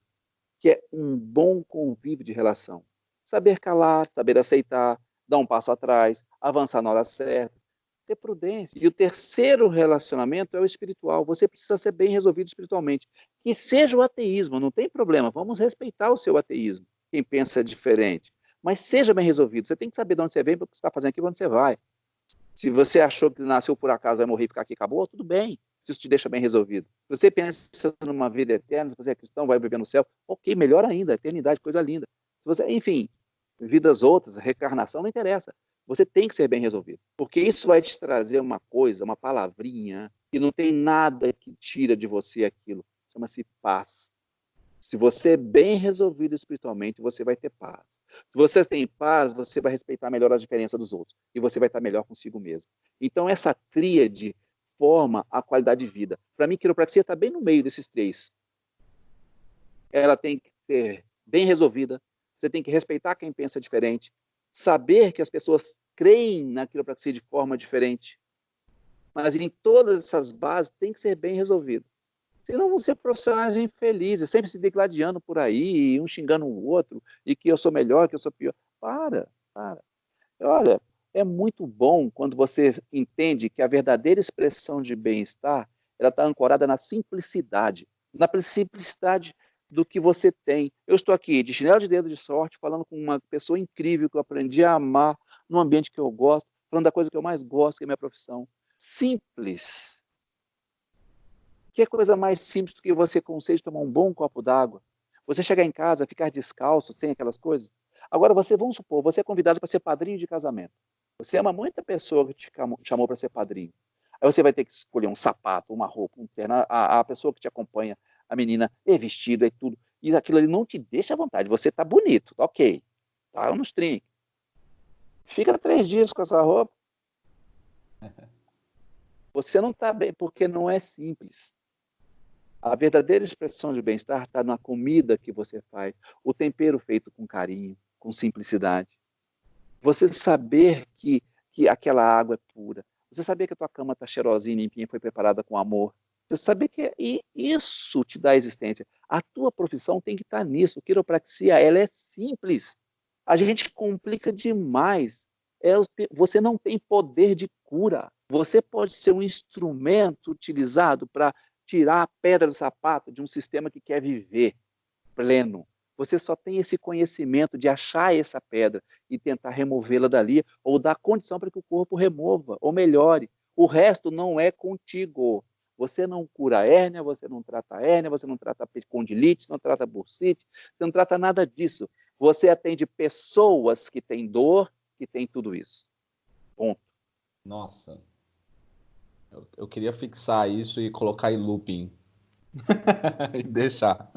que é um bom convívio de relação. Saber calar, saber aceitar, dar um passo atrás, avançar na hora certa, ter prudência. E o terceiro relacionamento é o espiritual. Você precisa ser bem resolvido espiritualmente. Que seja o ateísmo, não tem problema. Vamos respeitar o seu ateísmo, quem pensa diferente. Mas seja bem resolvido. Você tem que saber de onde você vem, o que você está fazendo aqui, para onde você vai. Se você achou que nasceu por acaso, vai morrer e ficar aqui, acabou, tudo bem. Se isso te deixa bem resolvido. Se você pensa numa vida eterna, se você é cristão, vai viver no céu, ok, melhor ainda, eternidade, coisa linda. Se você, enfim, vidas outras, reencarnação, não interessa. Você tem que ser bem resolvido, porque isso vai te trazer uma coisa, uma palavrinha, que não tem nada que tira de você aquilo. Chama-se paz. Se você é bem resolvido espiritualmente, você vai ter paz. Se você tem paz, você vai respeitar melhor as diferenças dos outros. E você vai estar melhor consigo mesmo. Então, essa tríade forma a qualidade de vida. Para mim, quiropraxia está bem no meio desses três. Ela tem que ser bem resolvida, você tem que respeitar quem pensa diferente, saber que as pessoas creem na quiropraxia de forma diferente, mas em todas essas bases tem que ser bem resolvido. Senão vão ser profissionais infelizes, sempre se degladiando por aí, um xingando o outro, e que eu sou melhor, que eu sou pior. Para. Olha, é muito bom quando você entende que a verdadeira expressão de bem-estar ela está ancorada na simplicidade do que você tem. Eu estou aqui de chinelo de dedo de sorte, falando com uma pessoa incrível que eu aprendi a amar, num ambiente que eu gosto, falando da coisa que eu mais gosto, que é a minha profissão. Simples. Que coisa mais simples do que você conseguir tomar um bom copo d'água? Você chegar em casa, ficar descalço, sem aquelas coisas? Agora, vamos supor, você é convidado para ser padrinho de casamento. Você ama muita pessoa que te chamou para ser padrinho. Aí você vai ter que escolher um sapato, uma roupa, um terno. A pessoa que te acompanha, a menina, é vestido, é tudo. E aquilo ali não te deixa à vontade. Você tá bonito, tá ok. Tá nos trinques. Fica 3 dias com essa roupa. Você não tá bem, porque não é simples. A verdadeira expressão de bem-estar está na comida que você faz, o tempero feito com carinho, com simplicidade. Você saber que aquela água é pura. Você saber que a tua cama está cheirosinha, limpinha, foi preparada com amor. Você saber que isso te dá existência. A tua profissão tem que estar nisso. Quiropraxia, ela é simples. A gente complica demais. Você não tem poder de cura. Você pode ser um instrumento utilizado para tirar a pedra do sapato de um sistema que quer viver pleno. Você só tem esse conhecimento de achar essa pedra e tentar removê-la dali, ou dar condição para que o corpo remova, ou melhore. O resto não é contigo. Você não cura a hérnia, você não trata a hérnia, você não trata a condilite, não trata a bursite, você não trata nada disso. Você atende pessoas que têm dor, que têm tudo isso. Ponto. Nossa. Eu queria fixar isso e colocar em looping. E deixar.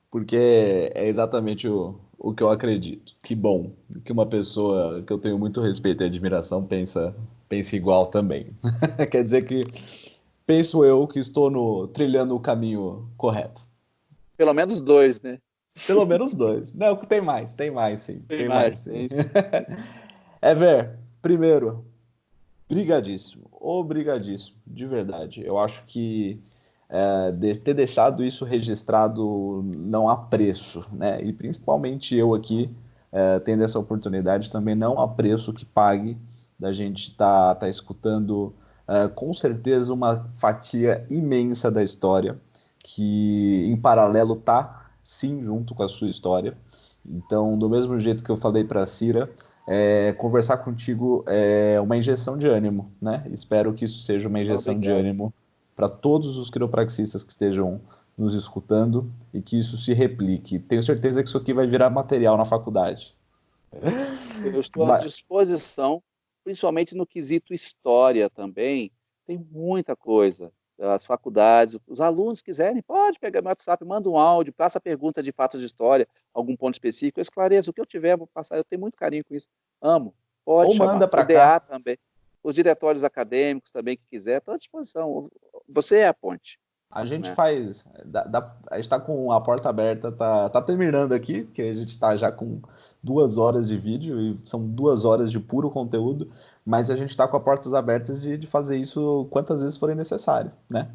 Porque é exatamente o que eu acredito. Que bom que uma pessoa que eu tenho muito respeito e admiração pensa igual também. Quer dizer que penso eu que estou trilhando o caminho correto. Pelo menos 2, né? Pelo menos 2. Não, tem mais sim. Tem mais, sim. tem. Ever, primeiro, brigadíssimo, obrigadíssimo, de verdade. Eu acho que ter deixado isso registrado não há preço, né? E principalmente eu aqui, tendo essa oportunidade, também não há preço que pague da gente tá escutando com certeza uma fatia imensa da história, que em paralelo tá sim junto com a sua história. Então, do mesmo jeito que eu falei para a Cira, conversar contigo é uma injeção de ânimo, né? Espero que isso seja uma injeção de ânimo para todos os quiropraxistas que estejam nos escutando e que isso se replique. Tenho certeza que isso aqui vai virar material na faculdade. Eu estou à disposição, principalmente no quesito história também. Tem muita coisa. As faculdades, os alunos quiserem, pode pegar meu WhatsApp, manda um áudio, passa pergunta de fatos de história, algum ponto específico, eu esclareço. O que eu tiver, vou passar. Eu tenho muito carinho com isso. Amo. Pode Ou chamar. manda para cá. O DA cá. também. Os diretórios acadêmicos também que quiser, estão à disposição. Você é a ponte. A gente faz. A gente está com a porta aberta, tá terminando aqui, porque a gente está já com 2 horas de vídeo e são 2 horas de puro conteúdo, mas a gente está com as portas abertas de fazer isso quantas vezes forem necessário, né?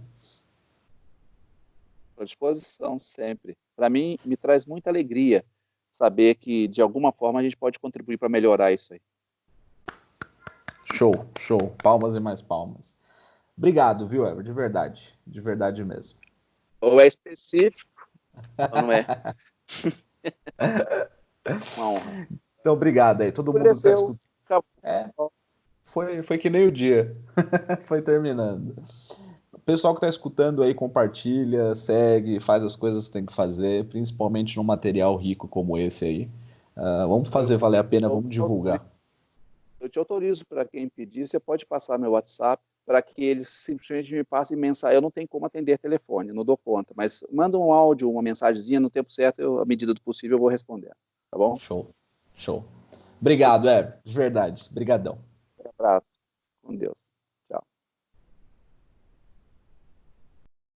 À disposição sempre. Para mim, me traz muita alegria saber que, de alguma forma, a gente pode contribuir para melhorar isso aí. Show, show. Palmas e mais palmas. Obrigado, viu, Ever? De verdade mesmo. Ou é específico, ou não é. Uma honra. Então, obrigado aí. Todo mundo que está escutando. Foi que nem o dia. Foi terminando. O pessoal que está escutando aí, compartilha, segue, faz as coisas que tem que fazer, principalmente num material rico como esse aí. Vamos fazer valer a pena, vamos divulgar. Eu te autorizo para quem pedir, você pode passar meu WhatsApp para que eles simplesmente me passem mensagem. Eu não tenho como atender telefone, não dou conta, mas manda um áudio, uma mensagenzinha, no tempo certo, à medida do possível, eu vou responder. Tá bom? Show. Obrigado, de verdade. Obrigadão. Um abraço. Com Deus.